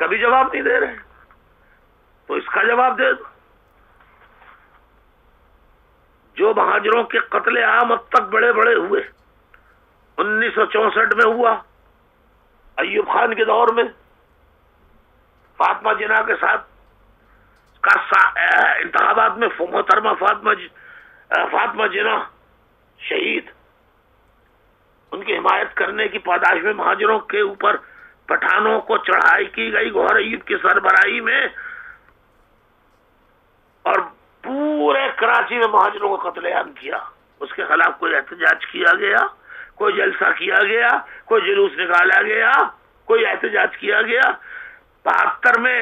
بھی جواب نہیں دے رہے، تو اس کا جواب دے دو۔ جو مہاجروں کے قتل عام اب تک بڑے بڑے ہوئے، 1964 میں ہوا ایوب خان کے دور میں، فاطمہ جناح کے ساتھ انتخابات میں محترمہ فاطمہ جناح شہید، ان کی حمایت کرنے کی پاداش میں مہاجروں کے اوپر پٹھانوں کو چڑھائی کی گئی گوہر ایوب کی سربراہی میں، اور پورے کراچی میں مہاجروں کو قتل عام کیا۔ اس کے خلاف کوئی احتجاج کیا گیا، کوئی جلسہ کیا گیا، کوئی جلوس نکالا گیا، کوئی احتجاج کیا گیا؟ 72 میں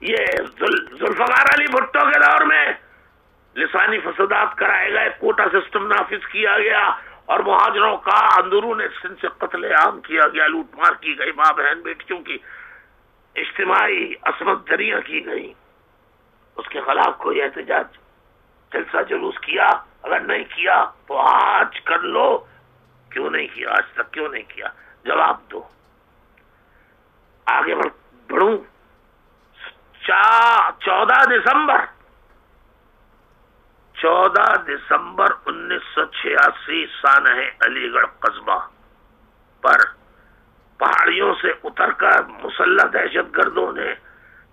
یہ ذوالفقار علی بھٹو کے دور میں لسانی فسادات کرائے گئے، کوٹا سسٹم نافذ کیا گیا، اور مہاجروں کا اندرون سندھ سے قتل عام کیا گیا، لوٹ مار کی گئی، ماں بہن بیٹیوں کی اجتماعی عصمت دریاں کی گئی۔ اس کے خلاف کوئی احتجاج، جلسہ جلوس کیا؟ اگر نہیں کیا تو آج کر لو، کیوں نہیں کیا؟ آج تک کیوں نہیں کیا؟ جواب دو۔ آگے بڑھوں، 14 دسمبر 1986 سانحہ علی گڑھ قصبہ پر پہاڑیوں سے اتر کر مسلح دہشت گردوں نے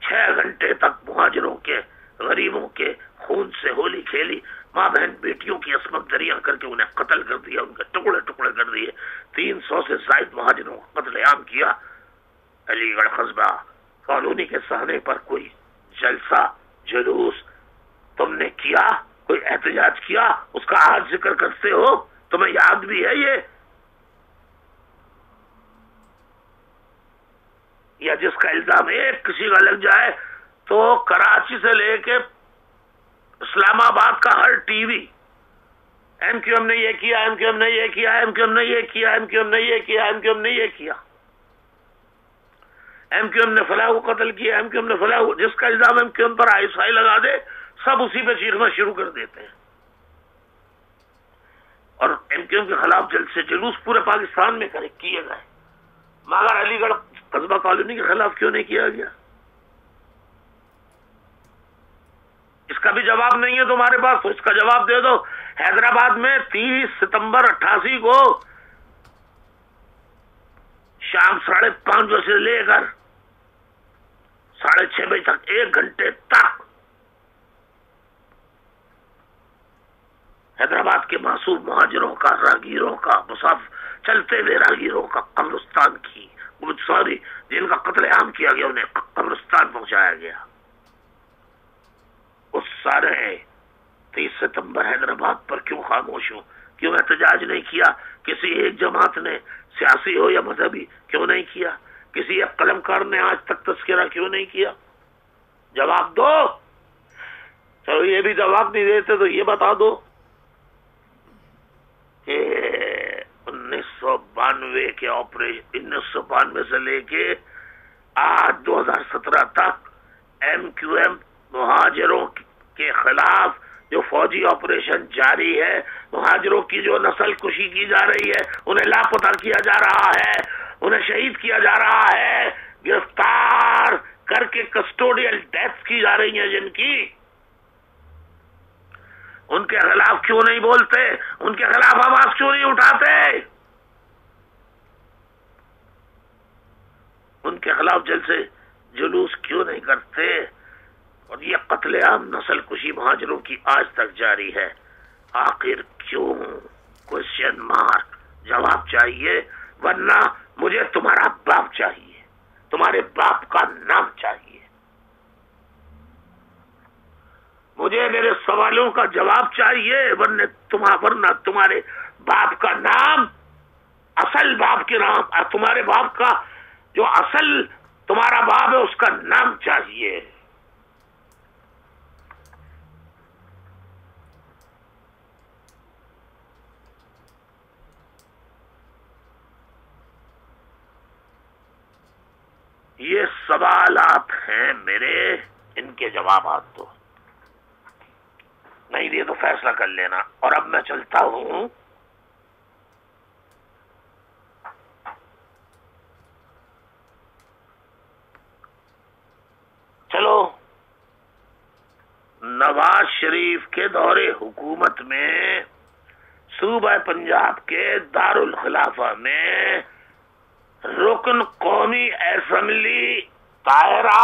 6 گھنٹے تک مہاجروں کے، غریبوں کے خون سے ہولی کھیلی، ماں بہن بیٹیوں کی عصمت دریاں کر کے انہیں قتل کر دیا، ان کے ٹکڑے ٹکڑے کر دیے، 300 سے زائد مہاجروں کو قتل عام کیا۔ علی گڑھ قصبہ کالونی کے سہنے پر کوئی جلسہ جلوس تم نے کیا؟ کوئی احتجاج کیا؟ اس کا آج ذکر کرتے ہو؟ تمہیں یاد بھی ہے یہ؟ یا جس کا الزام ایک کسی کا لگ جائے تو کراچی سے لے کے اسلام آباد کا ہر T V, M Q M نے یہ کیا، ایم کیو ایم نے یہ کیا، ایم کیو ایم نے یہ کیا، ایم کیو ایم نے یہ کیا، ایم کیو ایم نے یہ کیا، ایم کیو ایم نے فلاں کو قتل کیا، ایم کیو ایم نے فلاں کو، جس کا الزام ایم کیو ایم پر آئی سائی لگا دے سب اسی پہ چیخنا شروع کر دیتے ہیں۔ اور ایم کیو ایم کے خلاف جلسے جلوس پورے پاکستان میں کیے گئے، مگر علی گڑھ قصبہ کالونی کے خلاف کیوں نہیں کیا گیا؟ اس کا بھی جواب نہیں ہے تمہارے پاس، تو اس کا جواب دے دو۔ حیدرآباد میں 30 ستمبر 88 کو شام 5:30 بجے سے لے کر 6:30 بجے تک 1 گھنٹے تک حیدرآباد کے معصوم مہاجروں کا، راہگیروں کا، چلتے ہوئے راہگیروں کا قبرستان کی جن کا قتل عام کیا گیا، انہیں قبرستان پہنچایا گیا۔ اس سارے 30 ستمبر حیدرآباد پر کیوں خاموش ہوں؟ کیوں احتجاج نہیں کیا؟ کسی ایک جماعت نے، سیاسی ہو یا مذہبی، کیوں نہیں کیا؟ کسی ایک قلمکار نے آج تک تذکرہ کیوں نہیں کیا؟ جواب دو۔ چلو یہ بھی جواب نہیں دیتے تو یہ بتا دو کہ 1992 کے آپریشن 1992 سے لے کے آج 2017 تک ایم کیو ایم مہاجروں کے خلاف جو فوجی آپریشن جاری ہے، مہاجروں کی جو نسل کشی کی جا رہی ہے، انہیں لاپتہ کیا جا رہا ہے، انہیں شہید کیا جا رہا ہے، گرفتار کر کے کسٹوڈیل ڈیتھ کی جا رہی ہیں جن کی، ان کے خلاف کیوں نہیں بولتے؟ ان کے خلاف آواز کیوں نہیں اٹھاتے؟ ان کے خلاف جلسے جلوس کیوں نہیں کرتے؟ اور یہ قتل عام نسل کشی مہاجروں کی آج تک جاری ہے، آخر کیوں؟ کوشچن مارک، جواب چاہیے، ورنہ مجھے تمہارا باپ چاہیے، تمہارے باپ کا نام چاہیے، مجھے میرے سوالوں کا جواب چاہیے، ورنہ تمہارے باپ کا نام، اصل باپ کے نام، تمہارے باپ کا جو اصل تمہارا باپ ہے اس کا نام چاہیے۔ یہ سوالات ہیں میرے، ان کے جوابات دو، نہیں دیے تو فیصلہ کر لینا۔ اور اب میں چلتا ہوں شریف کے دور حکومت میں صوبہ پنجاب کے دارالخلافہ میں رکن قومی اسمبلی طاہرہ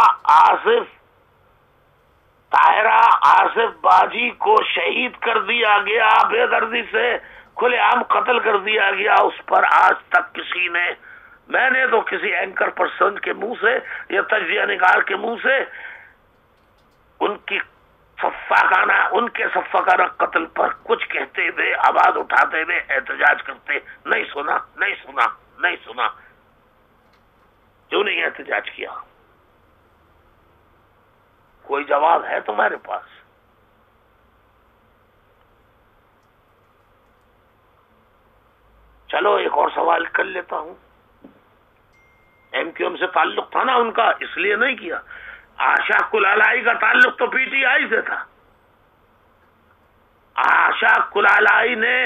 آصف باجی کو شہید کر دیا گیا، بے دردی سے کھلے عام قتل کر دیا گیا. اس پر آج تک کسی نے، میں نے تو کسی اینکر پرسن کے منہ سے یا تجزیہ نگار کے منہ سے ان کے صفاقانہ قتل پر کچھ کہتے ہوئے، آواز اٹھاتے ہوئے، احتجاج کرتے نہیں سنا. کیوں نہیں احتجاج کیا؟ کوئی جواب ہے تمہارے پاس؟ چلو ایک اور سوال کر لیتا ہوں. ایم کیو ایم سے تعلق تھا نا ان کا، اس لیے نہیں کیا. آشا کلالائی کا تعلق تو پی ٹی آئی سے تھا. آشا کلالائی نے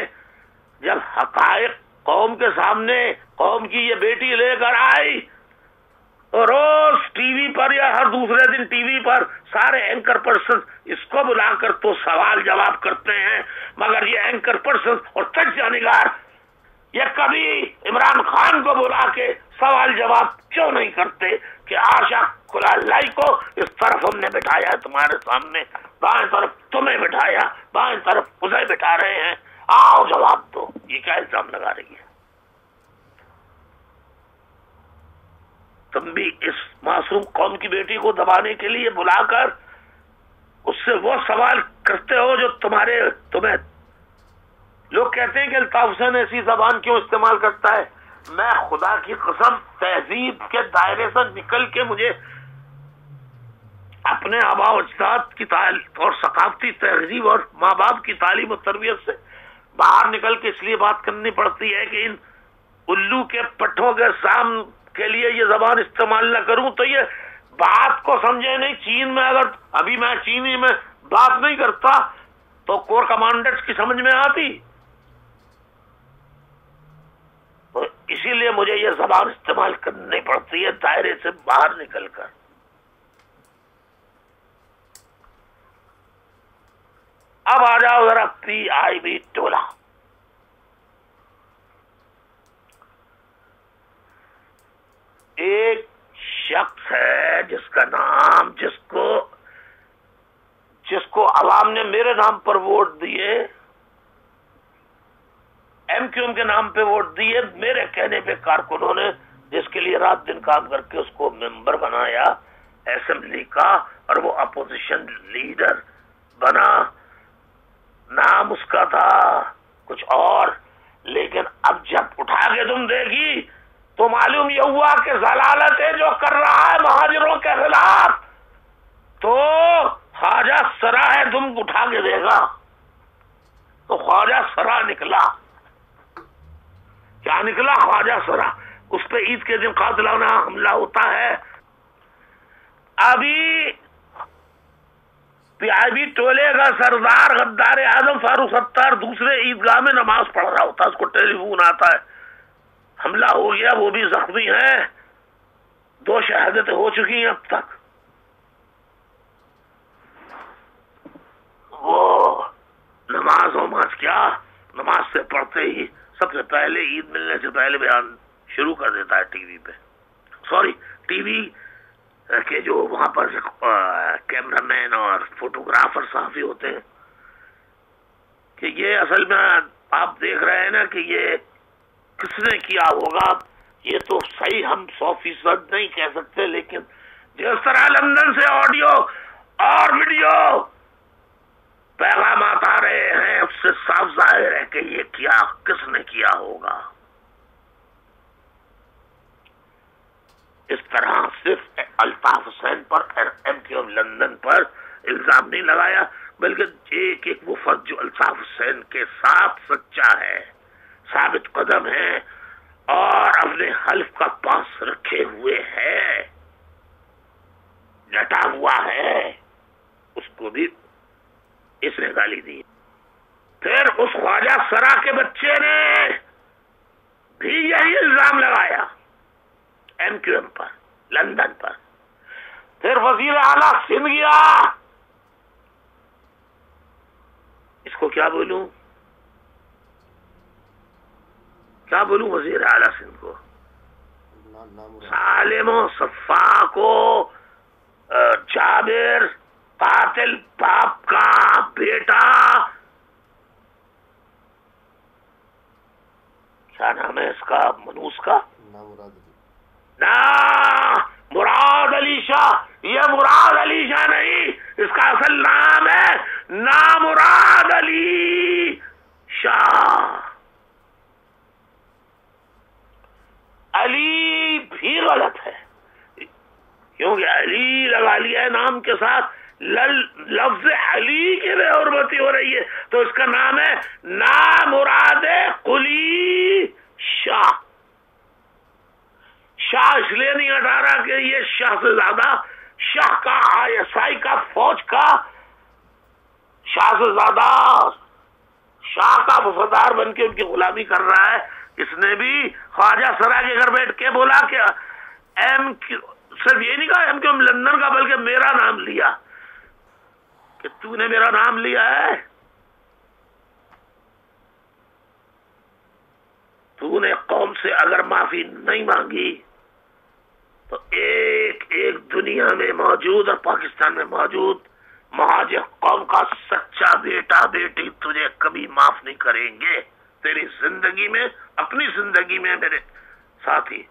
جب حقائق قوم کے سامنے، قوم کی یہ بیٹی لے کر آئی تو روز ٹی وی پر یا ہر دوسرے دن ٹی وی پر سارے اینکر پرسن اس کو بلا کر تو سوال جواب کرتے ہیں، مگر یہ اینکر پرسن اور تجزیہ نگار یہ کبھی عمران خان کو بلا کے سوال جواب کیوں نہیں کرتے کہ آشا کلالائی کو اس طرف ہم نے بٹھایا ہے تمہارے سامنے، بائیں طرف تمہیں بٹھایا، بائیں طرف اسے بٹھا رہے ہیں، آؤ جواب دو. یہ کیا الزام لگا رہی ہے؟ تم بھی اس معصوم قوم کی بیٹی کو دبانے کے لیے بلا کر اس سے وہ سوال کرتے ہو جو تمہیں لوگ کہتے ہیں کہ الطاف حسین ایسی زبان کیوں استعمال کرتا ہے. میں خدا کی قسم تہذیب کے دائرے سے نکل کے مجھے اپنے آباء و اجداد کی اور ثقافتی تہذیب اور ماں باپ کی تعلیم و تربیت سے باہر نکل کے اس لیے بات کرنی پڑتی ہے کہ ان الو کے پٹھوں کے سام کے لیے یہ زبان استعمال نہ کروں تو یہ بات کو سمجھے نہیں. چین میں اگر ابھی میں چینی میں بات نہیں کرتا تو کور کمانڈرز کی سمجھ میں آتی. تو اسی لیے مجھے یہ زبان استعمال کرنی پڑتی ہے دائرے سے باہر نکل کر. اب آ جاؤ ذرا پی آئی بی ٹولہ. ایک شخص ہے جس کا نام جس کو عوام نے میرے نام پر ووٹ دیے، ایم کیو ایم کے نام پہ ووٹ دیے، میرے کہنے پہ کارکنوں نے، جس کے لیے رات دن کام کر کے اس کو ممبر بنایا اسمبلی کا، اور وہ اپوزیشن لیڈر بنا. نام اس کا تھا کچھ اور، لیکن اب جب اٹھا کے تم دیکھی تو معلوم یہ ہوا کہ ضلالتیں جو کر رہا ہے مہاجروں کے خلاف تو خواجہ سرا ہے. تم اٹھا کے دیکھا تو خواجہ سرا نکلا. کیا نکلا؟ خواجہ سرا. اس پہ عید کے دن قاتلانہ حملہ ہوتا ہے. ابھی پی آئی بی ٹولے کا سردار غدار اعظم فاروق ستار دوسرے عیدگاہ میں نماز پڑھ رہا ہوتا ہے، اس کو ٹیلی فون آتا ہے حملہ ہو گیا، وہ بھی زخمی ہیں، 2 شہادتیں ہو چکی ہیں اب تک. وہ نماز کیا، نماز سے پڑھتے ہی سب سے پہلے عید ملنے سے پہلے بیان شروع کر دیتا ہے ٹی وی پہ. سوری، ٹی وی کے جو وہاں پر کیمرہ مین اور فوٹوگرافر صحافی ہوتے ہیں کہ یہ اصل میں آپ دیکھ رہے ہیں نا کہ یہ کس نے کیا ہوگا. یہ تو صحیح ہم 100% نہیں کہہ سکتے، لیکن جس طرح لندن سے آڈیو اور ویڈیو پیغامات آ رہے ہیں اس سے صاف ظاہر ہے کہ یہ کیا کس نے کیا ہوگا. اس طرح صرف الطاف حسین پر ایم کیو ایم لندن پر الزام نہیں لگایا، بلکہ ایک وہ فرد جو الطاف حسین کے ساتھ سچا ہے، ثابت قدم ہے اور اپنے حلف کا پاس رکھے ہوئے ہے، ڈٹا ہوا ہے، اس کو بھی اس نے گالی دی. پھر اس خواجہ سرا کے بچے نے بھی یہی الزام لگایا ایم کیو ایم پر لندن پر. پھر وزیر اعلیٰ سندھ گیا کو کیا بولوں وزیر اعلیٰ سندھ کو؟ سالم و صفا کو جابر قاتل باپ کا بیٹا، کیا نام ہے اس کا منوس کا؟ نا مراد علی شاہ، یہ مراد علی شاہ نہیں، اس کا اصل نام ہے نامراد علی شاہ۔ علی بھی غلط ہے، کیونکہ علی لگا لیا ہے نام کے ساتھ، لفظ علی کی بے حرمتی ہو رہی ہے، تو اس کا نام ہے نامراد قلی شاہ۔ شاہ اس لیے نہیں ہٹا رہا کہ یہ شاہ سے زیادہ، شاہ کا ISI کا فوج کا شاہ سے زیادہ شاہ کا وفادار بن کے ان کی غلامی کر رہا ہے۔ اس نے بھی خواجہ سرا کے گھر بیٹھ کے بولا کہ صرف یہ نہیں کہا ایم کیو لندن کا، بلکہ میرا نام لیا کہ تو نے میرا نام لیا ہے، تو نے قوم سے اگر معافی نہیں مانگی تو ایک دنیا میں موجود اور پاکستان میں موجود مہاجر قوم کا سچا بیٹا بیٹی تجھے کبھی معاف نہیں کریں گے۔ تیری زندگی میں، اپنی زندگی میں میرے ساتھی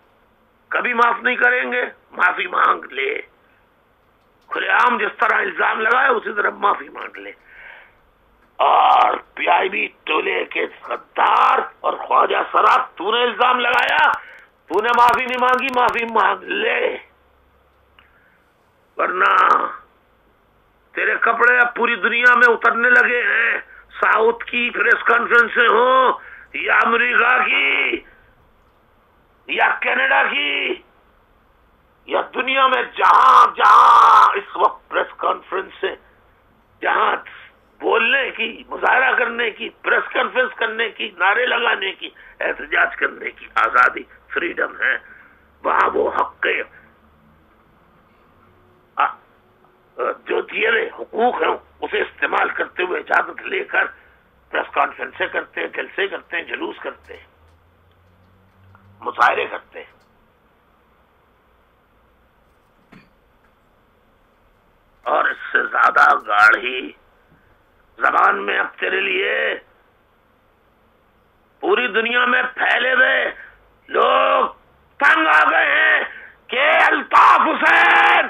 کبھی معاف نہیں کریں گے۔ معافی مانگ لے، کھلے عام جس طرح الزام لگائے اسی طرح معافی مانگ لے۔ اور PIB ٹولے کے غدار اور خواجہ سرا، تو نے الزام لگایا، تو نے معافی نہیں مانگی، معافی مانگ لے، ورنہ تیرے کپڑے اب پوری دنیا میں اترنے لگے ہیں۔ ساؤتھ کی پریس کانفرنسیں ہوں یا امریکہ کی یا کینیڈا کی یا دنیا میں جہاں اس وقت پریس کانفرنسیں، جہاں بولنے کی، مظاہرہ کرنے کی، پریس کانفرنس کرنے کی، نعرے لگانے کی، احتجاج کرنے کی آزادی، فریڈم ہے، وہاں وہ حق کے جو دیے ہوئے حقوق ہیں اسے استعمال کرتے ہوئے اجازت لے کر پریس کانفرنسیں کرتے ہیں، جلسے کرتے ہیں، جلوس کرتے ہیں، مظاہرے کرتے ہیں۔ اور اس سے زیادہ گاڑھی زبان میں اب تیرے لیے پوری دنیا میں پھیلے ہوئے لوگ تنگ آ گئے ہیں کہ الطاف حسین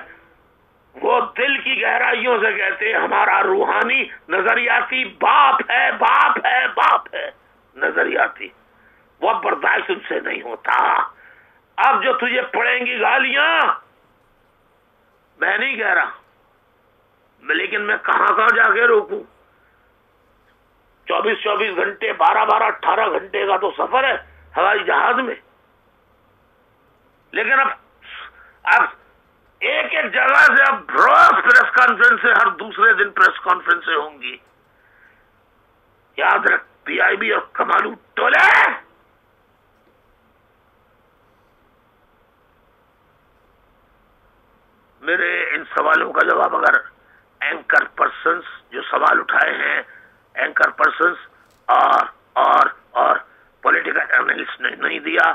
وہ دل کی گہرائیوں سے کہتے ہیں ہمارا روحانی نظریاتی باپ ہے، باپ ہے، باپ ہے، نظریاتی، وہ برداشت ان سے نہیں ہوتا۔ اب جو تجھے پڑیں گی گالیاں، میں نہیں کہہ رہا، لیکن میں کہاں جا کے روکوں؟ 24 گھنٹے، 12 18 گھنٹے کا تو سفر ہے ہوائی جہاز میں، لیکن اب ایک جگہ سے اب روز پریس کانفرنسیں، ہر دوسرے دن پریس کانفرنسیں ہوں گی۔ یاد رکھ PIB اور کمالو ٹولے میرے ان سوالوں کا جواب اگر اینکر پرسنز جو سوال اٹھائے ہیں، اینکر پرسنز اور پولیٹیکل اینالسٹ نے نہیں دیا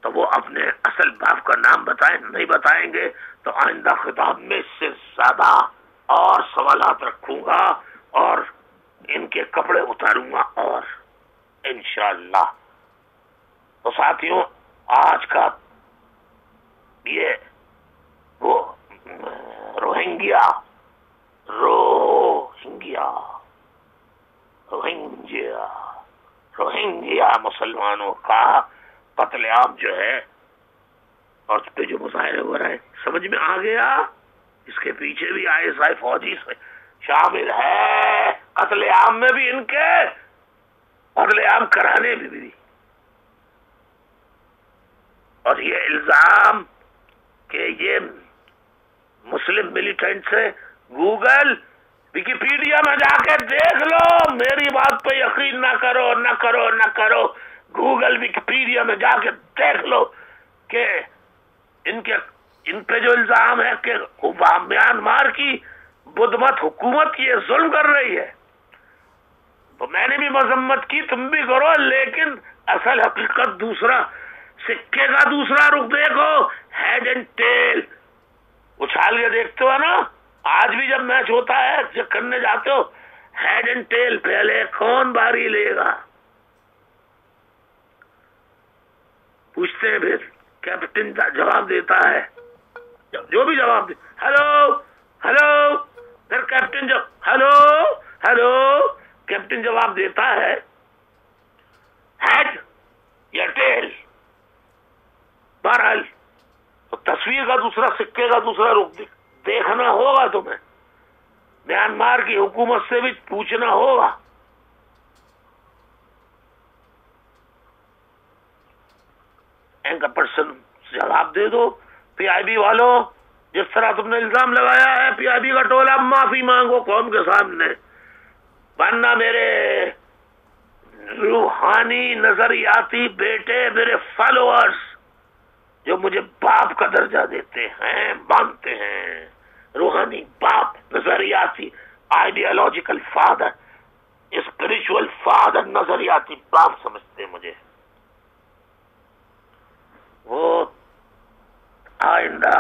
تو وہ اپنے اصل باپ کا نام بتائیں، نہیں بتائیں گے تو آئندہ خطاب میں اس سے زیادہ اور سوالات رکھوں گا اور ان کے کپڑے اتاروں گا، اور انشاءاللہ۔ تو ساتھیوں، آج کا یہ وہ روہنگیا مسلمانوں کا قتل عام جو ہے اور اس پہ جو مظاہرے ہو رہے ہیں، سمجھ میں آ گیا؟ اس کے پیچھے بھی ISI فوجی شامل ہے، قتل عام میں بھی ان کے، قتل عام کرانے میں بھی۔ اور یہ الزام کہ یہ مسلم ملیٹنٹ سے، گوگل ویکیپیڈیا میں جا کے دیکھ لو، میری بات پہ یقین نہ کرو، گوگل ویکیپیڈیا میں جا کے دیکھ لو کہ ان پہ جو الزام ہے کہ میانمار کی بدھ مت حکومت یہ ظلم کر رہی ہے، بھی مذمت کی تم بھی کرو، لیکن اصل حقیقت دوسرا، سکے کا دوسرا رخ دیکھو، ہیڈ اینڈ ٹیل اچھال کے دیکھتے ہو نا، آج بھی جب میچ ہوتا ہے چیک کرنے جاتے ہو، ہیڈ اینڈ ٹیل پہلے کون باری لے گا، پوچھتے ہیں، پھر کیپٹن جواب دیتا ہے، جو بھی جواب دے، ہلو ہلو، پھر کیپٹن ہلو ہلو، کیپٹن جواب دیتا ہے ہیڈ یا ٹیل، بہرحال تصویر کا دوسرا، سکے کا دوسرا رخ دیکھنا ہوگا تمہیں، میانمار کی حکومت سے بھی پوچھنا ہوگا، اینکر پرسن جواب دے دو، پی آئی بی والوں جس طرح تم نے الزام لگایا ہے، پی آئی بی کا ٹولہ معافی مانگو قوم کے سامنے، ورنہ میرے روحانی نظریاتی بیٹے، میرے فالوورز جو مجھے باپ کا درجہ دیتے ہیں، مانتے ہیں، روحانی باپ، نظریاتی آئیڈیالوجیکل فادر، اسپرچول فادر، نظریاتی باپ سمجھتے ہیں مجھے، وہ آئندہ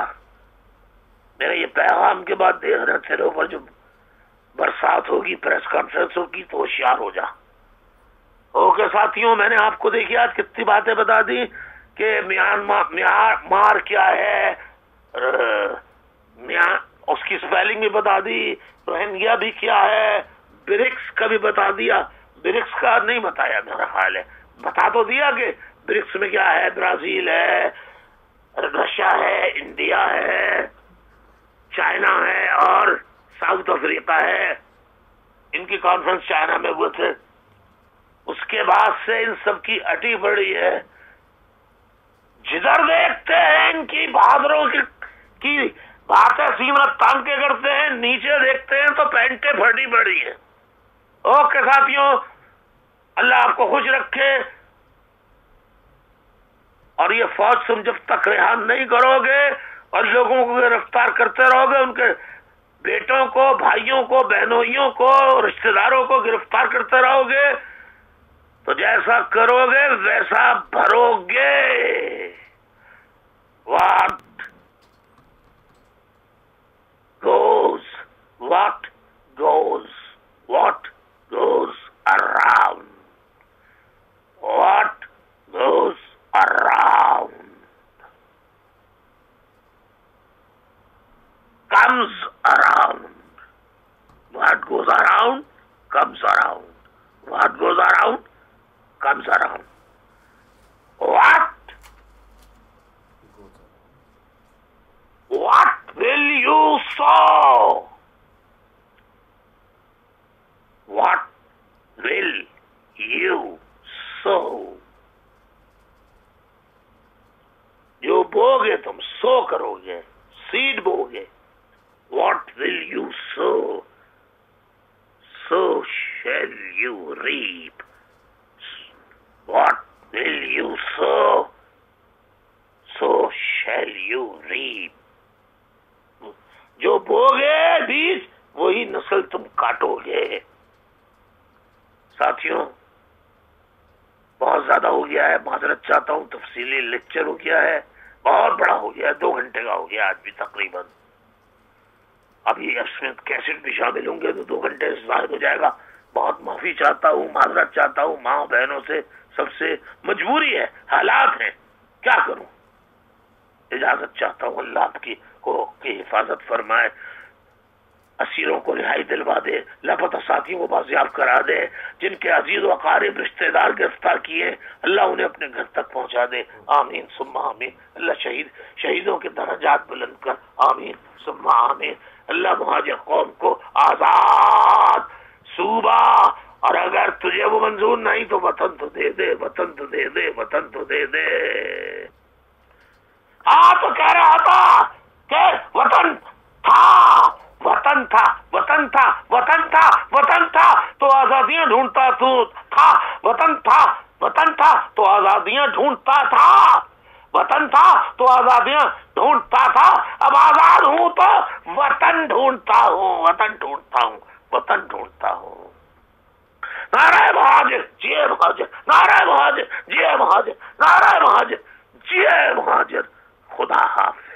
میرے یہ پیغام کے بعد دیکھ رہے تھے اوپر جو برسات ہوگی، پریس کانفرنس ہوگی، تو ہوشیار ہو جا۔ اوکے ساتھیوں، میں نے آپ کو دیکھی آج کتنی باتیں بتا دی کہ میانمار کیا ہے، اس کی سپیلنگ بھی بتا دی، روہنگیا بھی کیا ہے، برکس کا بھی بتا دیا، برکس کا نہیں بتایا میرا خیال ہے، بتا تو دیا کہ برکس میں کیا ہے، برازیل ہے، رشیا ہے، انڈیا ہے، چائنا ہے اور ساؤتھ افریقہ ہے، ان کی کانفرنس چائنا میں ہوئے تھے، اس کے بعد سے ان سب کی اٹی بڑی ہے، جدھر دیکھتے ہیں ان کی بہادروں کی باتیں سیمت تان کے کرتے ہیں، نیچے دیکھتے ہیں تو پینٹیں پھٹی پڑی ہیں۔ اوکے ساتھیوں، اللہ آپ کو خوش رکھے، اور یہ فوج تم جب تک رہا نہیں کرو گے اور لوگوں کو گرفتار کرتے رہو گے، ان کے بیٹوں کو، بھائیوں کو، بہنوئیوں کو، رشتہ داروں کو گرفتار کرتے رہو گے، تو جیسا کرو گے ویسا بھرو گے۔ What goes around, what goes around comes around, what goes around comes around, what goes around comes around, what will you sow? What will you sow? جو بوگے تم سو کرو گے، sad بوگے، what will you sow? So shall you reap. What will you sow? So shall you reap. جو بوگے بیج وہی نسل تم کاٹو گے۔ ساتھیوں، بہت زیادہ ہو گیا ہے، معذرت چاہتا ہوں، تفصیلی لیکچر ہو گیا ہے، بہت بڑا ہو گیا ہے، 2 گھنٹے کا ہو گیا آج بھی تقریباً، ابھی اس میں کیسٹ بھی شامل ہوں گے تو 2 گھنٹے سے زائد ہو جائے گا، بہت معافی چاہتا ہوں، معذرت چاہتا ہوں، ماں بہنوں سے، سب سے، مجبوری ہے، حالات ہیں، کیا کروں، اجازت چاہتا ہوں، اللہ آپ کی حفاظت فرمائے، اسیروں کو رہائی دلوا دے، لاپتہ ساتھیوں کو بازیاب کرا دے، جن کے عزیز و اقارب رشتہ دار گرفتار کیے اللہ انہیں اپنے گھر تک پہنچا دے، آمین ثم آمین، اللہ شہیدوں کے درجات بلند کر، آمین ثم آمین، اللہ مہاجر قوم کو آزاد صوبہ، اور اگر تجھے وہ منظور نہیں تو وطن تو دے دے، وطن تو دے دے، وطن تو دے دے۔ تو کہہ رہا تھا کہ وطن تھا، وطن تھا، وطن تھا، وطن تھا، وطن تھا تو آزادیاں ڈھونڈتا تھا، وطن تھا، وطن تھا تو آزادیاں ڈھونڈتا تھا، وطن تھا تو آزادیاں ڈھونڈتا تھا، اب آزاد ہوں تو وطن ڈھونڈتا ہوں، وطن ڈھونڈتا ہوں، وطن ڈھونڈتا ہوں۔ نعرہ بہادر مہاجر، نعرہ مہاجر، جی مہاجر، نعرہ مہاجر، جی مہاجر، خدا حافظ.